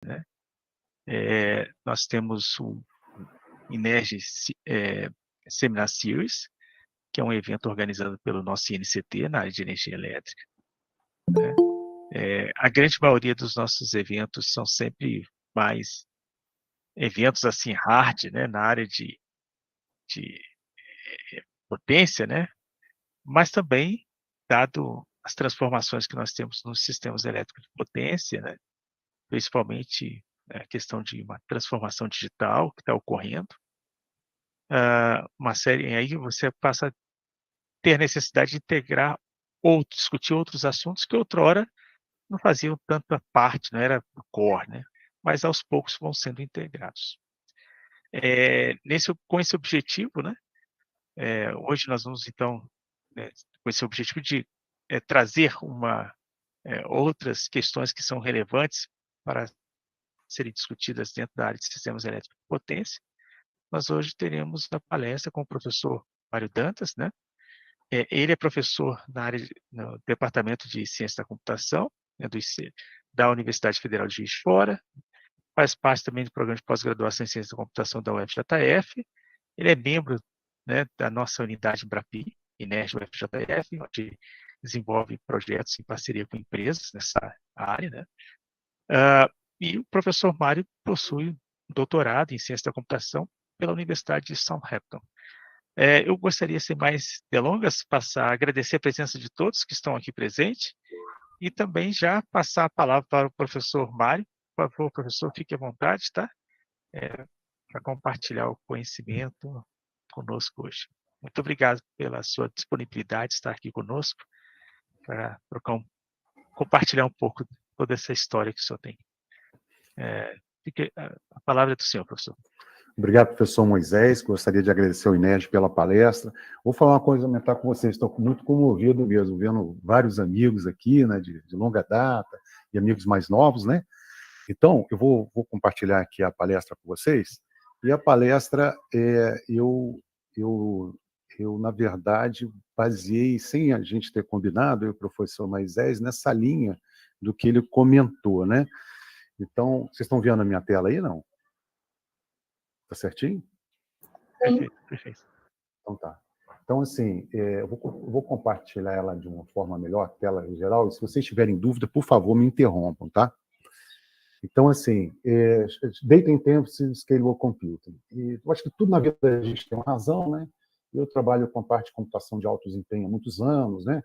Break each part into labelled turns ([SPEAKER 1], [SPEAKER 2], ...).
[SPEAKER 1] né? Nós temos o INERJ Seminar Series, que é um evento organizado pelo nosso INCT na área de energia elétrica, né? A grande maioria dos nossos eventos são sempre mais eventos assim hard, né, na área de potência, né? Mas também, dado as transformações que nós temos nos sistemas elétricos de potência, né, principalmente a questão de uma transformação digital que está ocorrendo, uma série aí você passa a ter a necessidade de integrar ou discutir outros assuntos que outrora não faziam tanta parte, não era o core, né, mas aos poucos vão sendo integrados. Com esse objetivo, né, hoje nós vamos então, com esse objetivo de trazer outras questões que são relevantes para serem discutidas dentro da área de sistemas elétricos de potência. Nós hoje teremos a palestra com o professor Mário Dantas, né? Ele é professor no Departamento de Ciência da Computação, né, da Universidade Federal de Juiz de Fora, faz parte também do programa de pós-graduação em Ciência da Computação da UFJF. Ele é membro, né, da nossa unidade Embrapi, INERJ UFJF, onde desenvolve projetos em parceria com empresas nessa área, né? E o professor Mário possui doutorado em Ciência da Computação pela Universidade de Southampton. Eu gostaria, sem mais delongas, agradecer a presença de todos que estão aqui presentes e também já passar a palavra para o professor Mário. Por favor, professor, fique à vontade, tá? Para compartilhar o conhecimento conosco hoje. Muito obrigado pela sua disponibilidade de estar aqui conosco para compartilhar um pouco de toda essa história que o senhor tem. A palavra é do senhor, professor.
[SPEAKER 2] Obrigado, professor Moisés. Gostaria de agradecer ao INERJ pela palestra. Vou falar uma coisa, comentar com vocês. Estou muito comovido mesmo, vendo vários amigos aqui, né, de longa data, e amigos mais novos, né? Então, eu vou compartilhar aqui a palestra com vocês. E a palestra, eu, na verdade, baseei, sem a gente ter combinado, eu e o professor Moisés, nessa linha do que ele comentou, né? Então, vocês estão vendo a minha tela aí, não? Tá certinho?
[SPEAKER 1] Perfeito, perfeito.
[SPEAKER 2] Então tá. Então, assim, eu vou compartilhar ela de uma forma melhor, a tela em geral, e se vocês tiverem dúvida, por favor, me interrompam, tá? Então, assim, Data Intensive Scalable Computing. E eu acho que tudo na vida a gente tem uma razão, né? Eu trabalho com parte de computação de alto desempenho há muitos anos, né?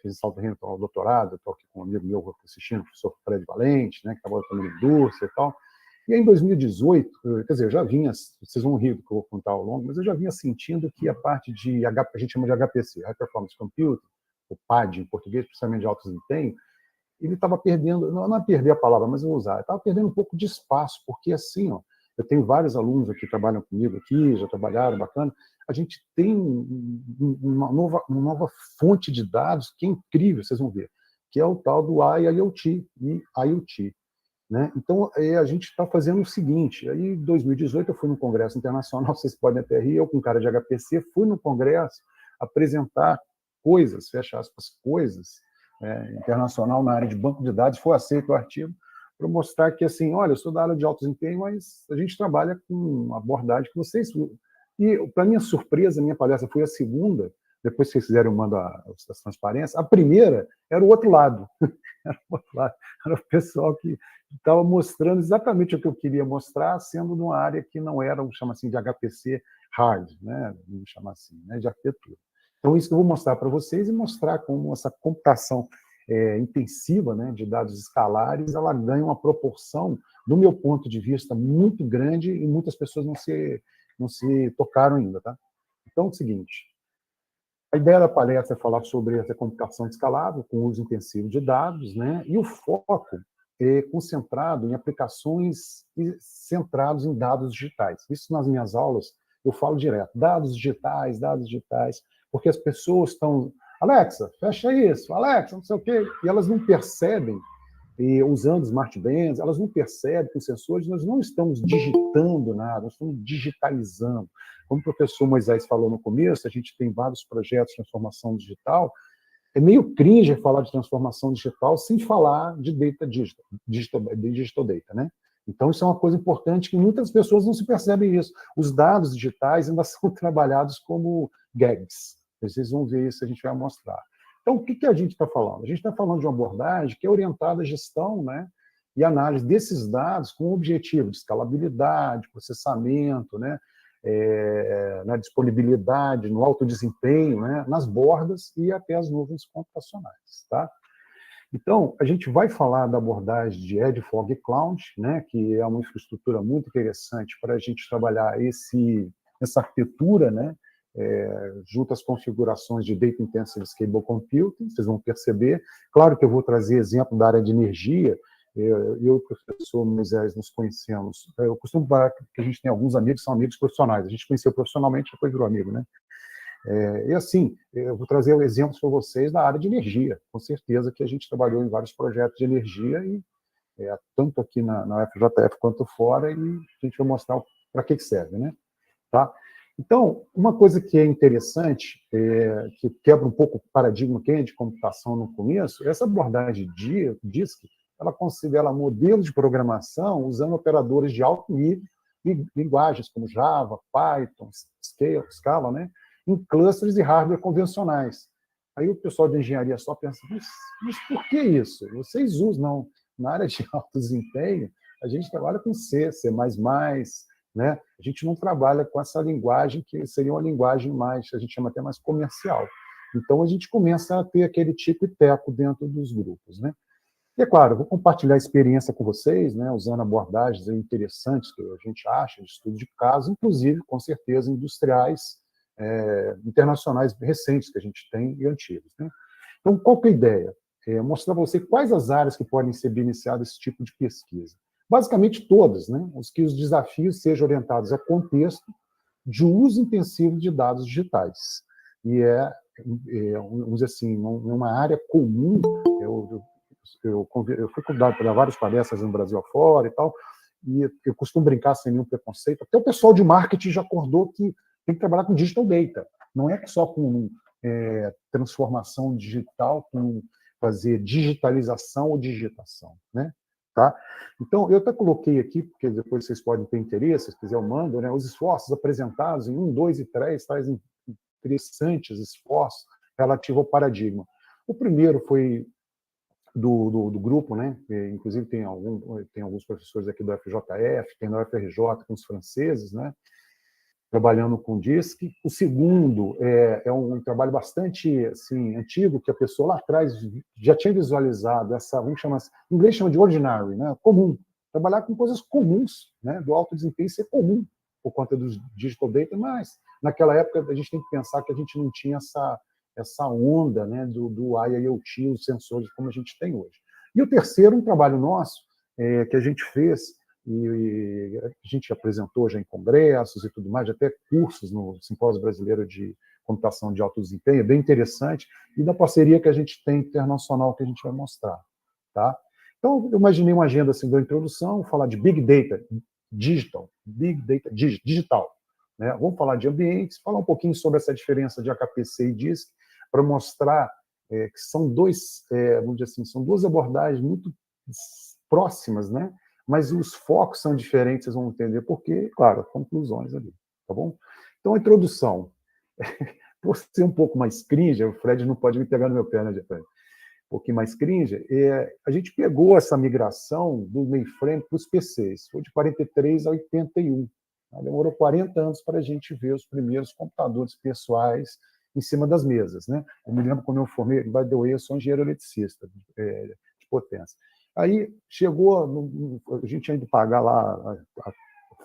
[SPEAKER 2] Fiz salto-rento ao doutorado, estou aqui com um amigo meu assistindo, o professor Fred Valente, né? Que trabalha também na indústria e tal. E aí, em 2018, quer dizer, eu já vinha, vocês vão rir do que eu vou contar ao longo, mas eu já vinha sentindo que a parte de, a gente chama de HPC, High Performance Computing, o PAD em português, principalmente de alto desempenho, ele estava perdendo, não é perder a palavra, mas eu vou usar, estava perdendo um pouco de espaço, porque assim, ó, eu tenho vários alunos aqui que trabalham comigo aqui, já trabalharam, bacana, a gente tem uma nova fonte de dados que é incrível, vocês vão ver, que é o tal do IoT, né? Então, a gente está fazendo o seguinte, aí em 2018 eu fui no Congresso Internacional, vocês podem até rir, eu com cara de HPC, fui no Congresso apresentar coisas, fecha aspas, coisas, internacional na área de banco de dados, foi aceito o artigo, para mostrar que, assim, olha, eu sou da área de alto desempenho, mas a gente trabalha com uma abordagem que vocês... E, para minha surpresa, minha palestra foi a segunda, depois que vocês fizeram, eu mando as transparências, a primeira era o outro lado, era o pessoal que estava mostrando exatamente o que eu queria mostrar, sendo numa área que não era, vamos chamar assim, de HPC hard, né? Vamos chamar assim, né? De arquitetura. Então, isso que eu vou mostrar para vocês e mostrar como essa computação intensiva, né, de dados escalares, ela ganha uma proporção, do meu ponto de vista, muito grande e muitas pessoas não se tocaram ainda, tá? Então, é o seguinte, a ideia da palestra é falar sobre essa computação escalável com uso intensivo de dados, né, e o foco é concentrado em aplicações centrados em dados digitais. Isso nas minhas aulas eu falo direto, dados digitais, porque as pessoas estão, Alexa, fecha isso, Alexa, não sei o quê, e elas não percebem, usando smart bands, elas não percebem que os sensores, nós não estamos digitando nada, nós estamos digitalizando. Como o professor Moisés falou no começo, a gente tem vários projetos de transformação digital, é meio cringe falar de transformação digital sem falar de digital data, né? Então, isso é uma coisa importante que muitas pessoas não se percebem isso. Os dados digitais ainda são trabalhados como gags. Vocês vão ver isso, a gente vai mostrar. Então, o que a gente está falando? A gente está falando de uma abordagem que é orientada à gestão, né, e análise desses dados com o objetivo de escalabilidade, processamento, né, na disponibilidade, no alto desempenho, né, nas bordas e até as nuvens computacionais. Tá? Então, a gente vai falar da abordagem de Edge Fog Cloud, né, que é uma infraestrutura muito interessante para a gente trabalhar essa arquitetura, né, junto às configurações de Data Intensive Scalable Computing, vocês vão perceber. Claro que eu vou trazer exemplo da área de energia. Eu e o professor Moisés nos conhecemos. Eu costumo falar que a gente tem alguns amigos que são amigos profissionais. A gente conheceu profissionalmente, depois virou amigo, né? E assim, eu vou trazer exemplos para vocês da área de energia. Com certeza que a gente trabalhou em vários projetos de energia, e tanto aqui na FJF quanto fora, e a gente vai mostrar para que serve, né? Tá? Então, uma coisa que é interessante, que quebra um pouco o paradigma que é de computação no começo, essa abordagem de DISC, ela considera modelos de programação usando operadores de alto nível, linguagens como Java, Python, Scala, né, em clusters de hardware convencionais. Aí o pessoal de engenharia só pensa, mas por que isso? Vocês usam, não. Na área de alto desempenho, a gente trabalha com C, C++, né? A gente não trabalha com essa linguagem que seria uma linguagem mais, a gente chama até mais comercial. Então, a gente começa a ter aquele tipo e teco dentro dos grupos, né? E, é claro, eu vou compartilhar a experiência com vocês, né, usando abordagens interessantes que a gente acha, de estudo de caso, inclusive, com certeza, industriais, internacionais recentes que a gente tem e antigos, né? Então, qual que é a ideia? Mostrar para você quais as áreas que podem ser beneficiadas desse tipo de pesquisa. Basicamente todas, né? Os desafios sejam orientados a contexto de uso intensivo de dados digitais. E vamos dizer assim, uma área comum. Eu fui convidado para dar várias palestras no Brasil afora e tal, e eu costumo brincar sem nenhum preconceito. Até o pessoal de marketing já acordou que tem que trabalhar com digital data. Não é só com transformação digital, com fazer digitalização ou digitação, né? Tá? Então, eu até coloquei aqui, porque depois vocês podem ter interesse, se quiser eu mando, né, os esforços apresentados em 1, 2 e 3, trazem interessantes esforços relativos ao paradigma. O primeiro foi do grupo, né? Inclusive tem alguns professores aqui do FJF, tem da UFRJ com os franceses, né? Trabalhando com DISC. O segundo é um trabalho bastante assim, antigo, que a pessoa lá atrás já tinha visualizado essa, vamos chamar assim, em inglês chama de ordinary, né? Comum. Trabalhar com coisas comuns, né? Do alto desempenho ser comum, por conta dos digital data, mas naquela época a gente tem que pensar que a gente não tinha essa onda, né, do IoT, os sensores, como a gente tem hoje. E o terceiro, um trabalho nosso, que a gente fez, e a gente apresentou já em congressos e tudo mais, até cursos no Simpósio Brasileiro de Computação de Alto Desempenho, é bem interessante, e da parceria que a gente tem internacional que a gente vai mostrar. Tá? Então, eu imaginei uma agenda assim, da introdução, falar de Big Data Digital, digital. Né? Vamos falar de ambientes, falar um pouquinho sobre essa diferença de HPC e DISC, para mostrar que são vamos dizer assim, são duas abordagens muito próximas, né? Mas os focos são diferentes, vocês vão entender por quê, claro, conclusões ali, tá bom? Então, a introdução. Por ser um pouco mais cringe, o Fred não pode me pegar no meu pé, né, Fred? Um pouquinho mais cringe, a gente pegou essa migração do mainframe para os PCs, foi de 43 a 81. Demorou 40 anos para a gente ver os primeiros computadores pessoais em cima das mesas, né? Eu me lembro quando eu formei, by the way, eu sou engenheiro eletricista de potência. Aí chegou, a gente tinha ido pagar lá a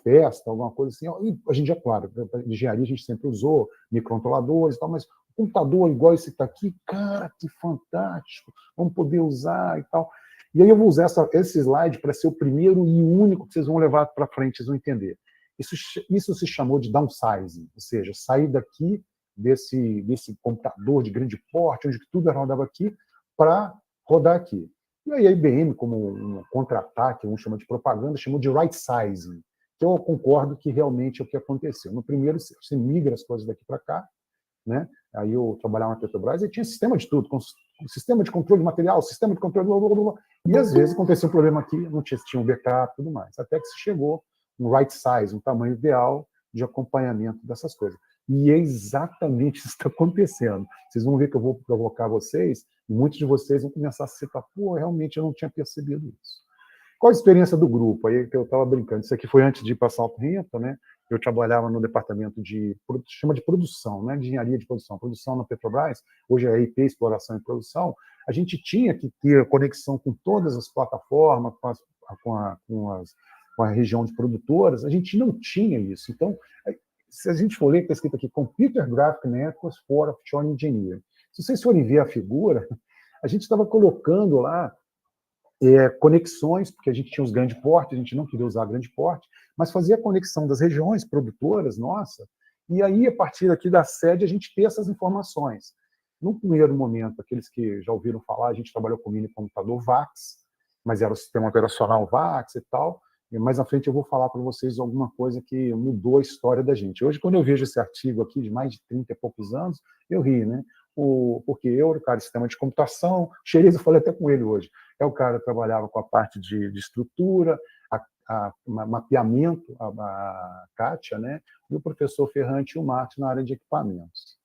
[SPEAKER 2] festa, alguma coisa assim, e a gente já, claro, engenharia a gente sempre usou, microcontroladores e tal, mas computador igual esse que está aqui, cara, que fantástico, vamos poder usar e tal. E aí eu vou usar esse slide para ser o primeiro e único que vocês vão levar para frente, vocês vão entender. Isso se chamou de downsizing, ou seja, sair daqui desse computador de grande porte, onde tudo rodava aqui, para rodar aqui. E aí a IBM, como um contra-ataque, um chama de propaganda, chamou de right-sizing, que eu concordo que realmente é o que aconteceu. No primeiro, você migra as coisas daqui para cá, né? Aí eu trabalhava na Petrobras e tinha sistema de tudo, com sistema de controle de material, sistema de controle, blá, blá, blá, E, às vezes, acontecia um problema aqui, não tinha um backup e tudo mais. Até que se chegou um right size, um tamanho ideal de acompanhamento dessas coisas. E é exatamente isso que está acontecendo. Vocês vão ver que eu vou provocar vocês, e muitos de vocês vão começar a citar, pô, realmente eu não tinha percebido isso. Qual a experiência do grupo? Aí que eu estava brincando. Isso aqui foi antes de ir para Southampton, né? Eu trabalhava no departamento chama de produção, né? De engenharia de produção. Produção na Petrobras, hoje é IP, exploração e produção. A gente tinha que ter conexão com todas as plataformas, com a região de produtoras. A gente não tinha isso. Então, se a gente for ler, está escrito aqui, Computer Graphic Networks for Offshore Engineering. Se vocês forem ver a figura, a gente estava colocando lá conexões, porque a gente tinha os grandes portes, a gente não queria usar grande porte, mas fazia a conexão das regiões produtoras, nossa, e aí, a partir aqui da sede, a gente ter essas informações. No primeiro momento, aqueles que já ouviram falar, a gente trabalhou com o mini computador VAX, mas era o sistema operacional VAX e tal, e mais à frente eu vou falar para vocês alguma coisa que mudou a história da gente. Hoje, quando eu vejo esse artigo aqui, de mais de 30 e poucos anos, eu ri, né? Porque eu era o cara de sistema de computação, Xeriz, eu falei até com ele hoje, o cara que trabalhava com a parte de estrutura, mapeamento, a Kátia, né? E o professor Ferrante e o Márcio na área de equipamentos.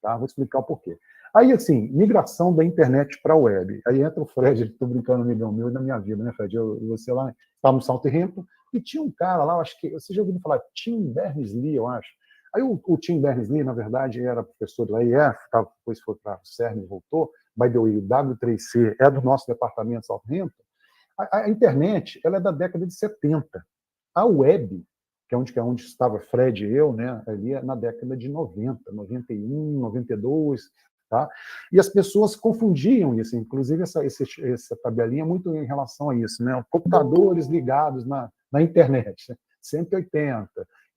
[SPEAKER 2] Tá? Vou explicar o porquê. Aí, assim, migração da internet para a web. Aí entra o Fred, estou brincando, amigão meu, da minha vida, né, Fred? Você lá, estava no Southampton, e tinha um cara lá, acho que, você já ouviu falar, Tim Berners-Lee, eu acho. Aí o Tim Berners-Lee, na verdade, era professor do AIF, depois foi para o CERN e voltou. By the way, o W3C é do nosso departamento Southampton. A internet, ela é da década de 70. A web, que é onde estava Fred e eu, né, ali é na década de 90, 91, 92, tá? E as pessoas confundiam isso, inclusive essa tabelinha é muito em relação a isso, né? Computadores ligados na internet, 180,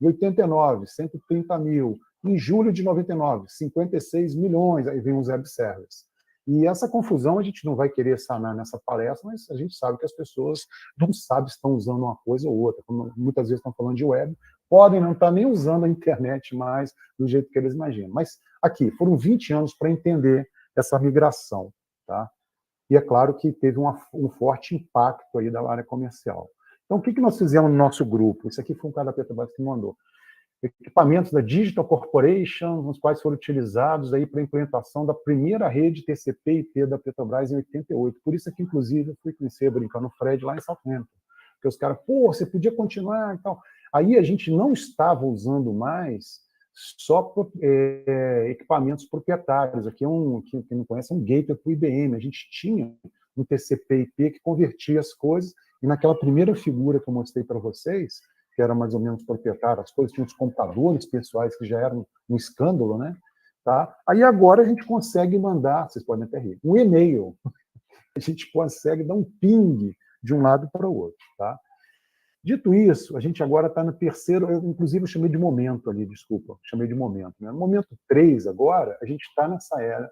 [SPEAKER 2] em 89, 130 mil, em julho de 99, 56 milhões, aí vem os web servers. E essa confusão a gente não vai querer sanar nessa palestra, mas a gente sabe que as pessoas não sabem se estão usando uma coisa ou outra. Como muitas vezes estão falando de web, podem não estar nem usando a internet mais do jeito que eles imaginam. Mas aqui, foram 20 anos para entender essa migração. Tá? E é claro que teve um forte impacto aí da área comercial. Então, o que nós fizemos no nosso grupo? Isso aqui foi um cara da Petrobras que mandou. Equipamentos da Digital Corporation, os quais foram utilizados aí para a implementação da primeira rede TCP/IP da Petrobras em 88. Por isso que, inclusive, eu fui conhecer, brincando o Fred, lá em Southampton. Porque os caras, pô, você podia continuar e tal. Aí a gente não estava usando mais só equipamentos proprietários. Aqui quem não conhece, é um gateway para o IBM. A gente tinha um TCP/IP que convertia as coisas, e naquela primeira figura que eu mostrei para vocês, que era mais ou menos proprietário, as coisas tinham os computadores pessoais que já eram um escândalo, né? Tá? Aí agora a gente consegue mandar, vocês podem até rir, um e-mail. A gente consegue dar um ping de um lado para o outro, tá? Dito isso, a gente agora está no terceiro, eu, inclusive eu chamei de momento ali, desculpa, chamei de momento. Né? No momento 3 agora, a gente está nessa era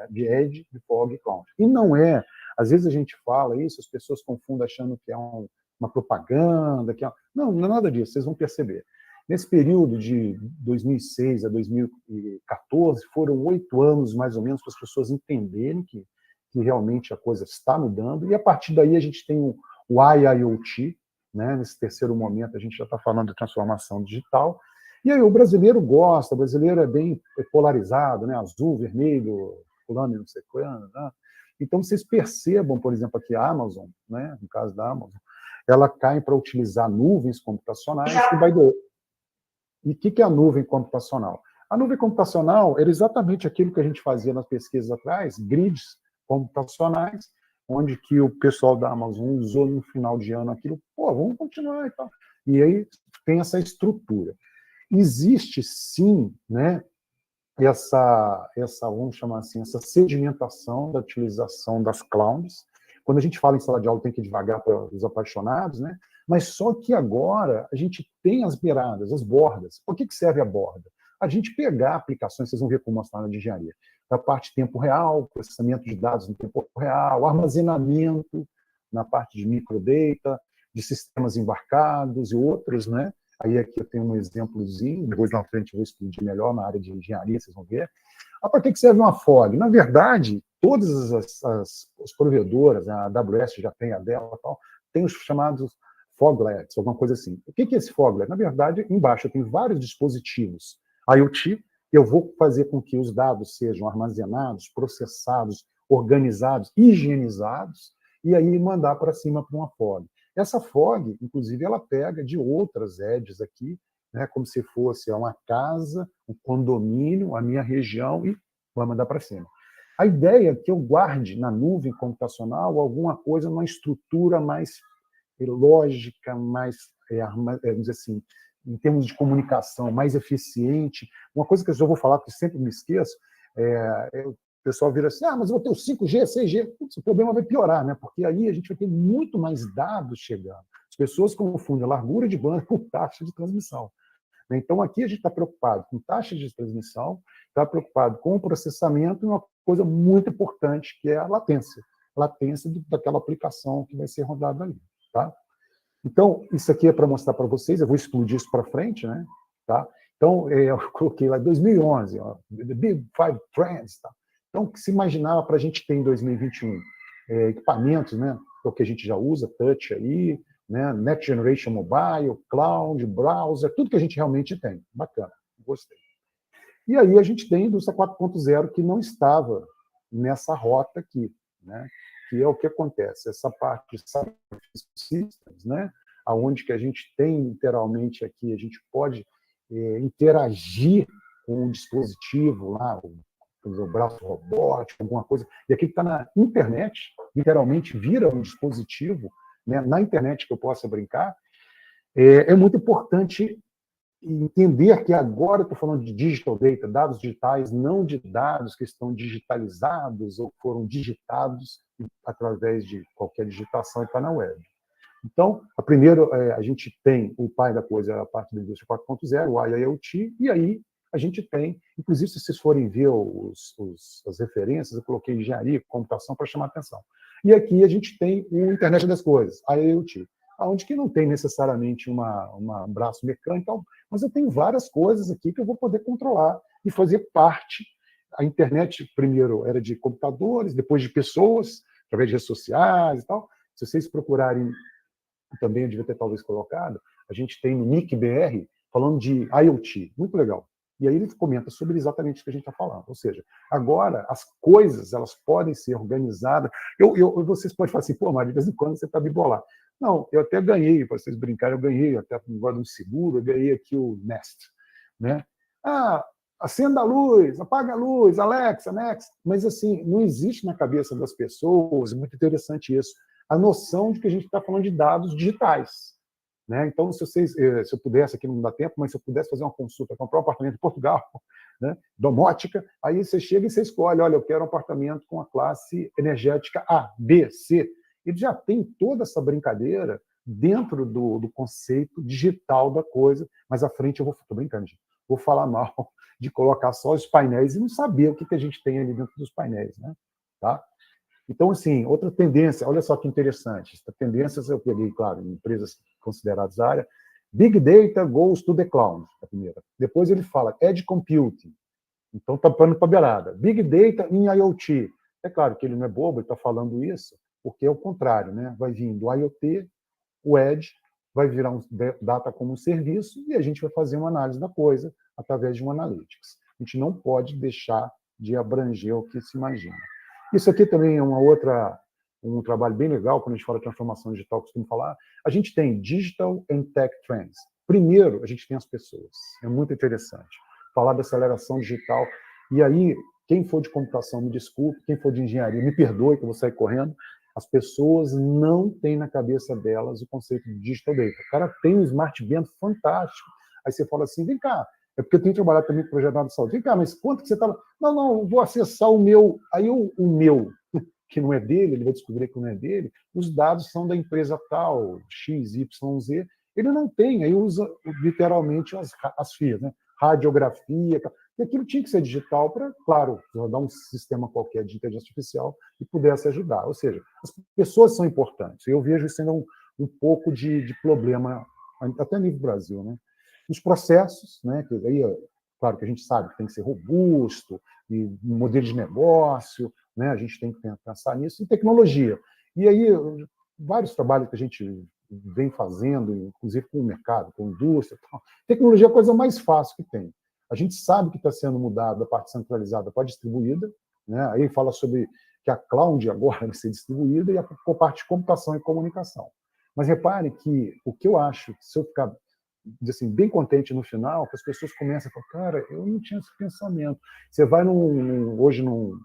[SPEAKER 2] de Edge, de Fog e Cloud. E não é, às vezes a gente fala isso, as pessoas confundem achando que é uma propaganda, não é nada disso, vocês vão perceber. Nesse período de 2006 a 2014, foram 8 anos, mais ou menos, para as pessoas entenderem que realmente a coisa está mudando, e a partir daí a gente tem o IIoT, né? Nesse terceiro momento, a gente já está falando de transformação digital. E aí o brasileiro gosta, o brasileiro é bem polarizado, né? Azul, vermelho, fulano e não sei quando. Né? Então, vocês percebam, por exemplo, aqui a Amazon, né? No caso da Amazon, ela cai para utilizar nuvens computacionais. E o que é a nuvem computacional? A nuvem computacional era exatamente aquilo que a gente fazia nas pesquisas atrás, grids computacionais, onde que o pessoal da Amazon usou no final de ano aquilo, pô, vamos continuar e tal. E aí tem essa estrutura. Existe, sim, né, vamos chamar assim, essa sedimentação da utilização das clouds. Quando a gente fala em sala de aula, tem que ir devagar para os apaixonados, né? Mas só que agora a gente tem as beiradas, as bordas. Por que serve a borda? A gente pegar aplicações, vocês vão ver como mostrar na de engenharia, da parte de tempo real, processamento de dados em tempo real, armazenamento na parte de microdata, de sistemas embarcados e outros, né? Aí aqui eu tenho um exemplozinho, depois na frente eu vou explodir melhor na área de engenharia, vocês vão ver. Para que serve uma FOG? Na verdade, todas as provedoras, a AWS já tem a dela, tal, tem os chamados foglets, alguma coisa assim. O que é esse foglet? Na verdade, embaixo eu tenho vários dispositivos IoT, eu vou fazer com que os dados sejam armazenados, processados, organizados, higienizados, e aí mandar para cima para uma fog. Essa fog, inclusive, ela pega de outras edges aqui, né, como se fosse uma casa, um condomínio, a minha região, e vai mandar para cima. A ideia é que eu guarde na nuvem computacional alguma coisa, uma estrutura mais lógica, mais, vamos dizer assim, em termos de comunicação, mais eficiente. Uma coisa que eu já vou falar, que sempre me esqueço, o pessoal vira assim, mas eu vou ter o 5G, 6G. Putz, o problema vai piorar, né? Porque aí a gente vai ter muito mais dados chegando. As pessoas confundem a largura de banda com taxa de transmissão. Então, aqui a gente está preocupado com taxa de transmissão, está preocupado com o processamento e uma coisa muito importante, que é a latência. A latência daquela aplicação que vai ser rodada ali. Tá? Então, isso aqui é para mostrar para vocês, eu vou explodir isso para frente, né? Tá? Então, eu coloquei lá 2011, ó, The Big Five Trends. Tá? Então, o que se imaginava para a gente ter em 2021? Equipamentos, né? O que a gente já usa, touch aí, né? Next Generation Mobile, Cloud, Browser, tudo que a gente realmente tem. Bacana, gostei. E aí a gente tem a indústria 4.0 que não estava nessa rota aqui, né? Que é o que acontece, essa parte de systems, né? Onde que a gente tem literalmente aqui, a gente pode interagir com um dispositivo lá, o braço robótico, alguma coisa, e aqui que está na internet, literalmente vira um dispositivo, né, na internet que eu possa brincar. É muito importante entender que agora eu estou falando de digital data, dados digitais, não de dados que estão digitalizados ou foram digitados através de qualquer digitação e está na web. Então, primeiro, a gente tem o pai da coisa, a parte da indústria 4.0, o IoT, e aí a gente tem, inclusive, se vocês forem ver as referências, eu coloquei engenharia, computação para chamar a atenção. E aqui a gente tem o Internet das Coisas, IoT, onde que não tem necessariamente um braço mecânico, mas eu tenho várias coisas aqui que eu vou poder controlar e fazer parte. A internet, primeiro, era de computadores, depois de pessoas, através de redes sociais e tal. Se vocês procurarem, também eu devia ter talvez colocado, a gente tem no NIC-BR falando de IoT, muito legal. E aí ele comenta sobre exatamente o que a gente está falando. Ou seja, agora as coisas elas podem ser organizadas. Vocês podem falar assim, pô, mas de vez em quando você está bipolar. Não, eu até ganhei, para vocês brincarem, eu ganhei até agora um seguro, eu ganhei aqui o Nest. Né? Acenda a luz, apaga a luz, Alexa, Next. Mas assim, não existe na cabeça das pessoas, é muito interessante isso, a noção de que a gente está falando de dados digitais. Né? Então, se eu pudesse, aqui não dá tempo, mas se eu pudesse fazer uma consulta, comprar um apartamento em Portugal, né, domótica, aí você chega e você escolhe, olha, eu quero um apartamento com a classe energética A, B, C. Ele já tem toda essa brincadeira dentro do conceito digital da coisa, mas à frente eu estou brincando, gente, vou falar mal de colocar só os painéis e não saber o que a gente tem ali dentro dos painéis. Né? Tá? Então, assim, outra tendência, olha só que interessante, essa tendências eu peguei, claro, em empresas consideradas da área, Big Data goes to the cloud, a primeira. Depois ele fala Edge Computing, então está pano para beirada. Big Data em IoT. É claro que ele não é bobo, ele está falando isso, porque é o contrário, né? Vai vir do IoT, o Edge, vai virar um data como um serviço e a gente vai fazer uma análise da coisa através de um analytics. A gente não pode deixar de abranger o que se imagina. Isso aqui também é um trabalho bem legal, quando a gente fala de transformação digital, costumo falar. A gente tem Digital and Tech Trends. Primeiro, a gente tem as pessoas. É muito interessante falar da aceleração digital. E aí, quem for de computação, me desculpe, quem for de engenharia, me perdoe que eu vou sair correndo. As pessoas não têm na cabeça delas o conceito de Digital Data. O cara tem um Smart Band fantástico. Aí você fala assim, vem cá, é porque eu tenho trabalhado também com o projeto de saúde. Vem cá, mas quanto que você estava... Não, eu vou acessar o meu... Aí o meu, que não é dele, ele vai descobrir que não é dele, os dados são da empresa tal, XYZ, ele não tem, aí usa literalmente as FIAs, né? Radiografia, e aquilo tinha que ser digital para, claro, dar um sistema qualquer de inteligência artificial e pudesse ajudar. Ou seja, as pessoas são importantes. Eu vejo isso sendo um pouco de problema, até a nível Brasil, né? Os processos, né? Que aí Claro que a gente sabe que tem que ser robusto, e modelo de negócio, né? A gente tem que pensar nisso, e tecnologia. E aí, vários trabalhos que a gente vem fazendo, inclusive com o mercado, com a indústria. Tecnologia é a coisa mais fácil que tem. A gente sabe que está sendo mudado da parte centralizada para a distribuída, né? Aí fala sobre que a cloud agora vai ser distribuída e a parte de computação e comunicação. Mas repare que o que eu acho, se eu ficar assim, bem contente no final, que as pessoas começam a falar, cara, eu não tinha esse pensamento. Você vai hoje num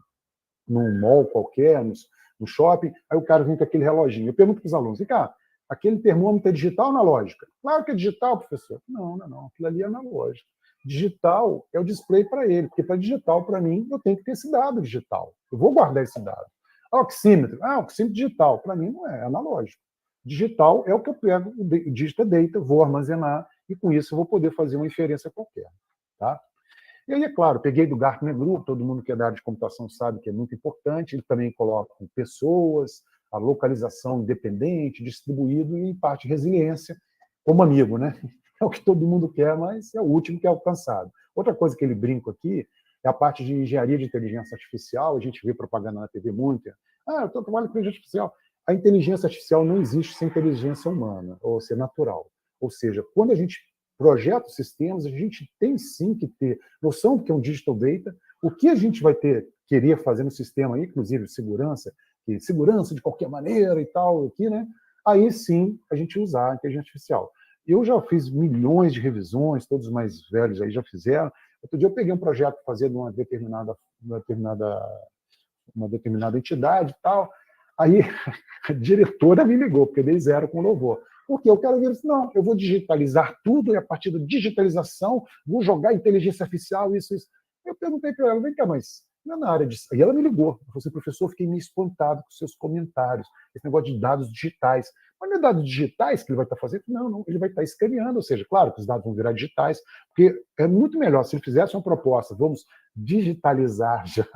[SPEAKER 2] mall qualquer, no shopping, aí o cara vem com aquele reloginho. Eu pergunto para os alunos, vem cá, aquele termômetro é digital ou analógico? Claro que é digital, professor. Não, não, não. Aquilo ali é analógico. Digital é o display para ele, porque para digital, para mim, eu tenho que ter esse dado digital. Eu vou guardar esse dado. Oxímetro. Oxímetro digital. Para mim não é analógico. Digital é o que eu pego, o digital data, vou armazenar, e com isso eu vou poder fazer uma inferência qualquer. Tá? E aí, é claro, peguei do Gartner Group, todo mundo que é da área de computação sabe que é muito importante, ele também coloca pessoas, a localização independente, distribuído e, em parte, resiliência, como amigo, né? É o que todo mundo quer, mas é o último que é alcançado. Outra coisa que ele brinca aqui é a parte de engenharia de inteligência artificial, a gente vê propaganda na TV muito, eu estou trabalhando com inteligência artificial. A inteligência artificial não existe sem inteligência humana, ou ser natural. Ou seja, quando a gente projeta os sistemas, a gente tem sim que ter noção do que é um digital data, o que a gente vai querer fazer no sistema, inclusive segurança de qualquer maneira e tal, aqui, né? Aí sim a gente usar a inteligência artificial. Eu já fiz milhões de revisões, todos os mais velhos aí já fizeram. Outro dia eu peguei um projeto para fazer de uma determinada entidade e tal. Aí a diretora me ligou, porque eu dei 0 com louvor. Porque eu quero ver isso. Não, eu vou digitalizar tudo e a partir da digitalização vou jogar inteligência artificial, isso. Eu perguntei para ela, vem cá, mas não é na área disso. E ela me ligou. Ela falou assim, professor, fiquei meio espantado com seus comentários. Esse negócio de dados digitais. Mas não é dados digitais que ele vai estar fazendo? Não, não, ele vai estar escaneando. Ou seja, claro que os dados vão virar digitais, porque é muito melhor se ele fizesse uma proposta, vamos digitalizar já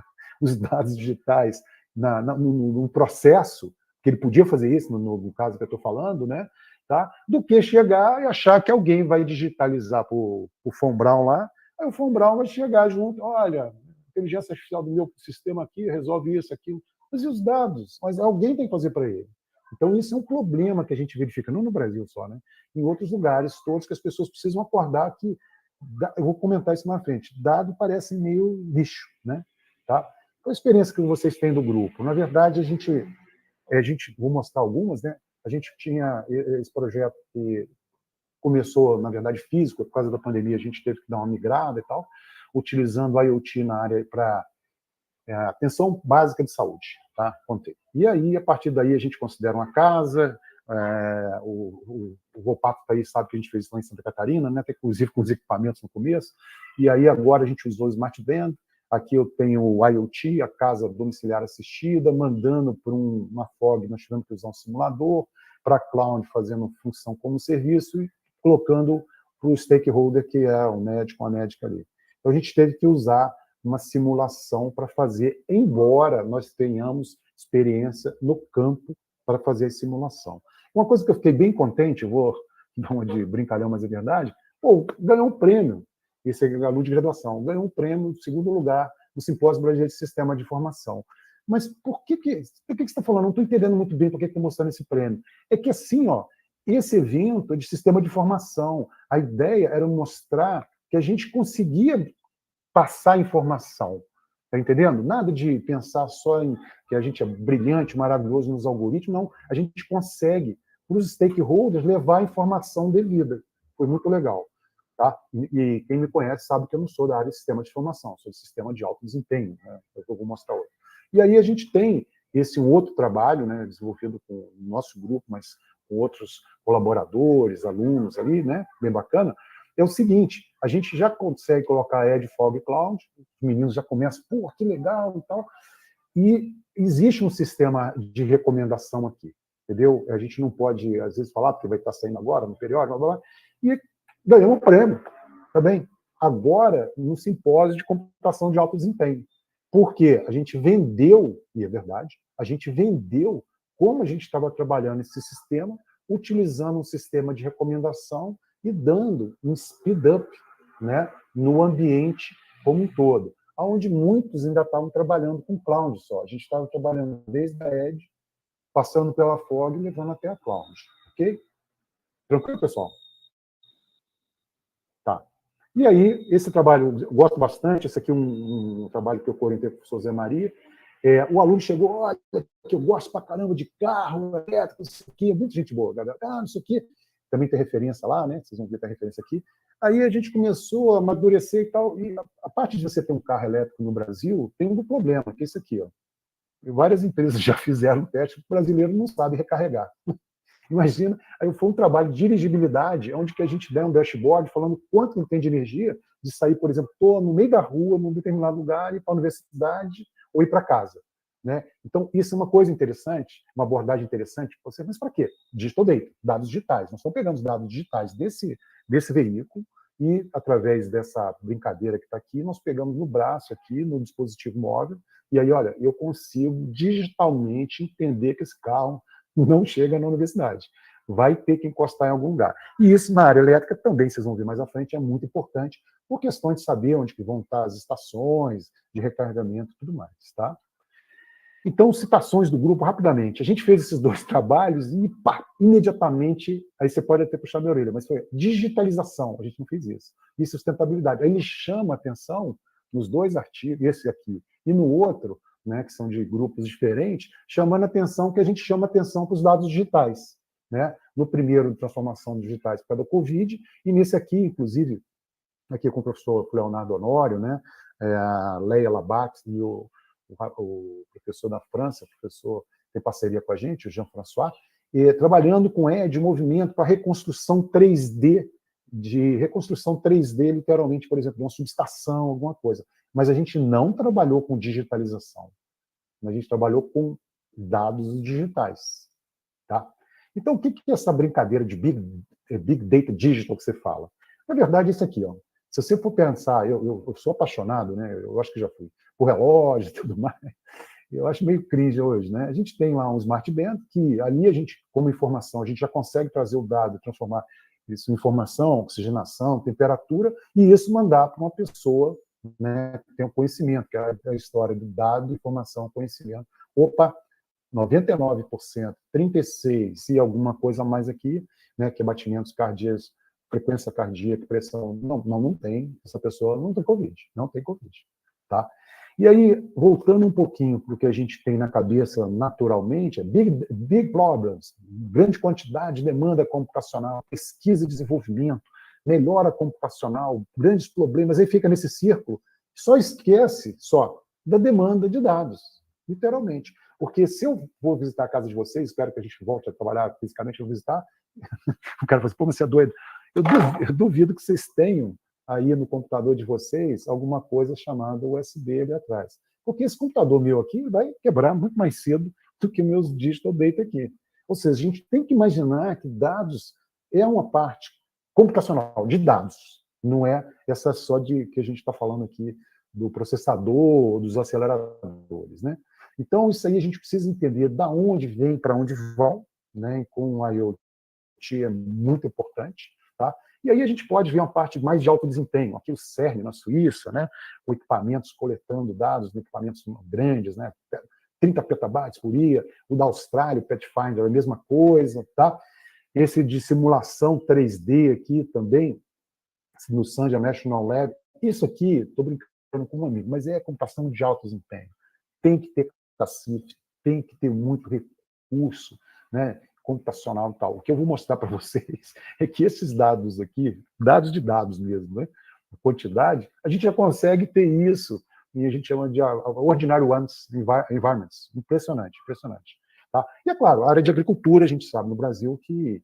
[SPEAKER 2] os dados digitais num processo, que ele podia fazer isso, no caso que eu estou falando, né? Tá? Do que chegar e achar que alguém vai digitalizar para o Von Braun lá, aí o Von Braun vai chegar junto, olha, a inteligência artificial do meu sistema aqui resolve isso, aquilo. Mas e os dados? Mas alguém tem que fazer para ele. Então, isso é um problema que a gente verifica, não no Brasil só, né? Em outros lugares todos, que as pessoas precisam acordar que, eu vou comentar isso na frente, dado parece meio lixo, né? Tá? Qual a experiência que vocês têm do grupo? Na verdade, a gente vou mostrar algumas, né? A gente tinha esse projeto que começou, na verdade, físico, por causa da pandemia, a gente teve que dar uma migrada e tal, utilizando a IoT na área para atenção básica de saúde, tá? Contei. E aí, a partir daí, a gente considera uma casa, o Volpato tá aí, sabe que a gente fez isso lá em Santa Catarina, né? Até inclusive com os equipamentos no começo, e aí agora a gente usou o Smart Band. Aqui eu tenho o IoT, a casa domiciliar assistida, mandando para uma FOG, nós tivemos que usar um simulador, para a cloud fazendo função como serviço e colocando para o stakeholder, que é o médico, a médica ali. Então a gente teve que usar uma simulação para fazer, embora nós tenhamos experiência no campo para fazer a simulação. Uma coisa que eu fiquei bem contente, eu vou dar uma de brincalhão, mas é verdade, ganhou um prêmio. Esse é aluno de graduação, ganhou um prêmio em segundo lugar no Simpósio Brasileiro de Sistema de Informação. Mas por que você está falando? Não estou entendendo muito bem por que estou mostrando esse prêmio. É que assim, esse evento é de sistema de informação. A ideia era mostrar que a gente conseguia passar informação. Está entendendo? Nada de pensar só em que a gente é brilhante, maravilhoso nos algoritmos, não. A gente consegue, para os stakeholders, levar a informação devida. Foi muito legal. Tá? E quem me conhece sabe que eu não sou da área de sistema de informação, sou de sistema de alto desempenho, né? Eu vou mostrar outro. E aí a gente tem esse outro trabalho, né, desenvolvido com o nosso grupo, mas com outros colaboradores, alunos ali, né, bem bacana, é o seguinte, a gente já consegue colocar Edge, Fog Cloud, os meninos já começam, pô, que legal e tal, e existe um sistema de recomendação aqui, entendeu? A gente não pode, às vezes, falar, porque vai estar saindo agora, no periódico, blá, blá, blá, e ganhou um prêmio, tá bem? Agora, no simpósio de computação de alto desempenho. Porque a gente vendeu, e é verdade, a gente vendeu como a gente estava trabalhando esse sistema, utilizando um sistema de recomendação e dando um speed-up, né, no ambiente como um todo, onde muitos ainda estavam trabalhando com cloud só. A gente estava trabalhando desde a Edge, passando pela Fog e levando até a cloud. Ok? Tranquilo, pessoal? Tá. E aí, esse trabalho, eu gosto bastante, esse aqui é um trabalho que eu orientei com o professor Zé Maria. O aluno chegou, olha, que eu gosto pra caramba de carro, elétrico, isso aqui, muita gente boa, galera. Isso aqui, também tem referência lá, né? Vocês vão ver a referência aqui. Aí a gente começou a amadurecer e tal, e a parte de você ter um carro elétrico no Brasil, tem um problema, que é isso aqui, ó. E várias empresas já fizeram o teste, o brasileiro não sabe recarregar. Imagina, aí foi um trabalho de dirigibilidade, onde que a gente dá um dashboard falando quanto não tem de energia, de sair, por exemplo, estou no meio da rua, num determinado lugar, ir para a universidade ou ir para casa. Né? Então, isso é uma coisa interessante, uma abordagem interessante. Você, mas para quê? Digital data, dados digitais. Nós estamos pegando os dados digitais desse veículo e, através dessa brincadeira que está aqui, nós pegamos no braço aqui, no dispositivo móvel, e aí, olha, eu consigo digitalmente entender que esse carro não chega na universidade. Vai ter que encostar em algum lugar. E isso, na área elétrica, também, vocês vão ver mais à frente, é muito importante, por questões de saber onde que vão estar as estações de recarregamento e tudo mais. Tá? Então, citações do grupo, rapidamente. A gente fez esses dois trabalhos e, pá, imediatamente, aí você pode até puxar minha orelha, mas foi digitalização, a gente não fez isso. E sustentabilidade. Aí ele chama atenção nos dois artigos, esse aqui e no outro, né, que são de grupos diferentes, chamando atenção que a gente chama atenção para os dados digitais. Né? No primeiro, transformação digitais por causa da Covid, e nesse aqui, inclusive, aqui com o professor Leonardo Honório, né, a Leia Labat e o professor da França, professor tem parceria com a gente, o Jean-François, trabalhando com de movimento para reconstrução 3D, literalmente, por exemplo, de uma subestação, alguma coisa. Mas a gente não trabalhou com digitalização. A gente trabalhou com dados digitais. Tá? Então, o que é essa brincadeira de Big Data Digital que você fala? Na verdade, isso aqui, ó. Se você for pensar, eu sou apaixonado, né? Eu acho que já fui, por relógio e tudo mais. Eu acho meio cringe hoje, né? A gente tem lá um smart band que ali a gente, como informação, a gente já consegue trazer o dado, transformar isso em informação, oxigenação, temperatura, e isso mandar para uma pessoa, né, que tem o conhecimento, que é a história do dado, informação, conhecimento. Opa, 99%, 36% e alguma coisa a mais aqui, né, que é batimentos cardíacos, frequência cardíaca, pressão. Não tem. Essa pessoa não tem Covid. Não tem Covid. Tá? E aí, voltando um pouquinho para o que a gente tem na cabeça naturalmente, é big problems, grande quantidade de demanda computacional, pesquisa e desenvolvimento, melhora computacional, grandes problemas, aí fica nesse círculo, só esquece da demanda de dados, literalmente. Porque se eu vou visitar a casa de vocês, espero que a gente volte a trabalhar fisicamente, eu vou visitar, o cara fala assim, pô, você é doido. Eu duvido que vocês tenham aí no computador de vocês alguma coisa chamada USB ali atrás. Porque esse computador meu aqui vai quebrar muito mais cedo do que meus digital data aqui. Ou seja, a gente tem que imaginar que dados é uma parte computacional de dados, não é essa só de que a gente está falando aqui do processador, dos aceleradores, né? Então, isso aí a gente precisa entender da onde vem, para onde vão, né? Com o IoT é muito importante, tá? E aí a gente pode ver uma parte mais de alto desempenho. Aqui o CERN, na Suíça, né? Com equipamentos coletando dados, equipamentos grandes, né? 30 petabytes por dia. O da Austrália, o Pathfinder, a mesma coisa, tá? Esse de simulação 3D aqui também, no Sanja National Lab. Isso aqui, estou brincando com um amigo, mas é computação de alto desempenho. Tem que ter cacife, tem que ter muito recurso, né? Computacional e tal. O que eu vou mostrar para vocês é que esses dados aqui, dados de dados mesmo, né? A quantidade, a gente já consegue ter isso, e a gente chama de ordinary ones environments. Impressionante, impressionante. Tá? E é claro, a área de agricultura, a gente sabe no Brasil que,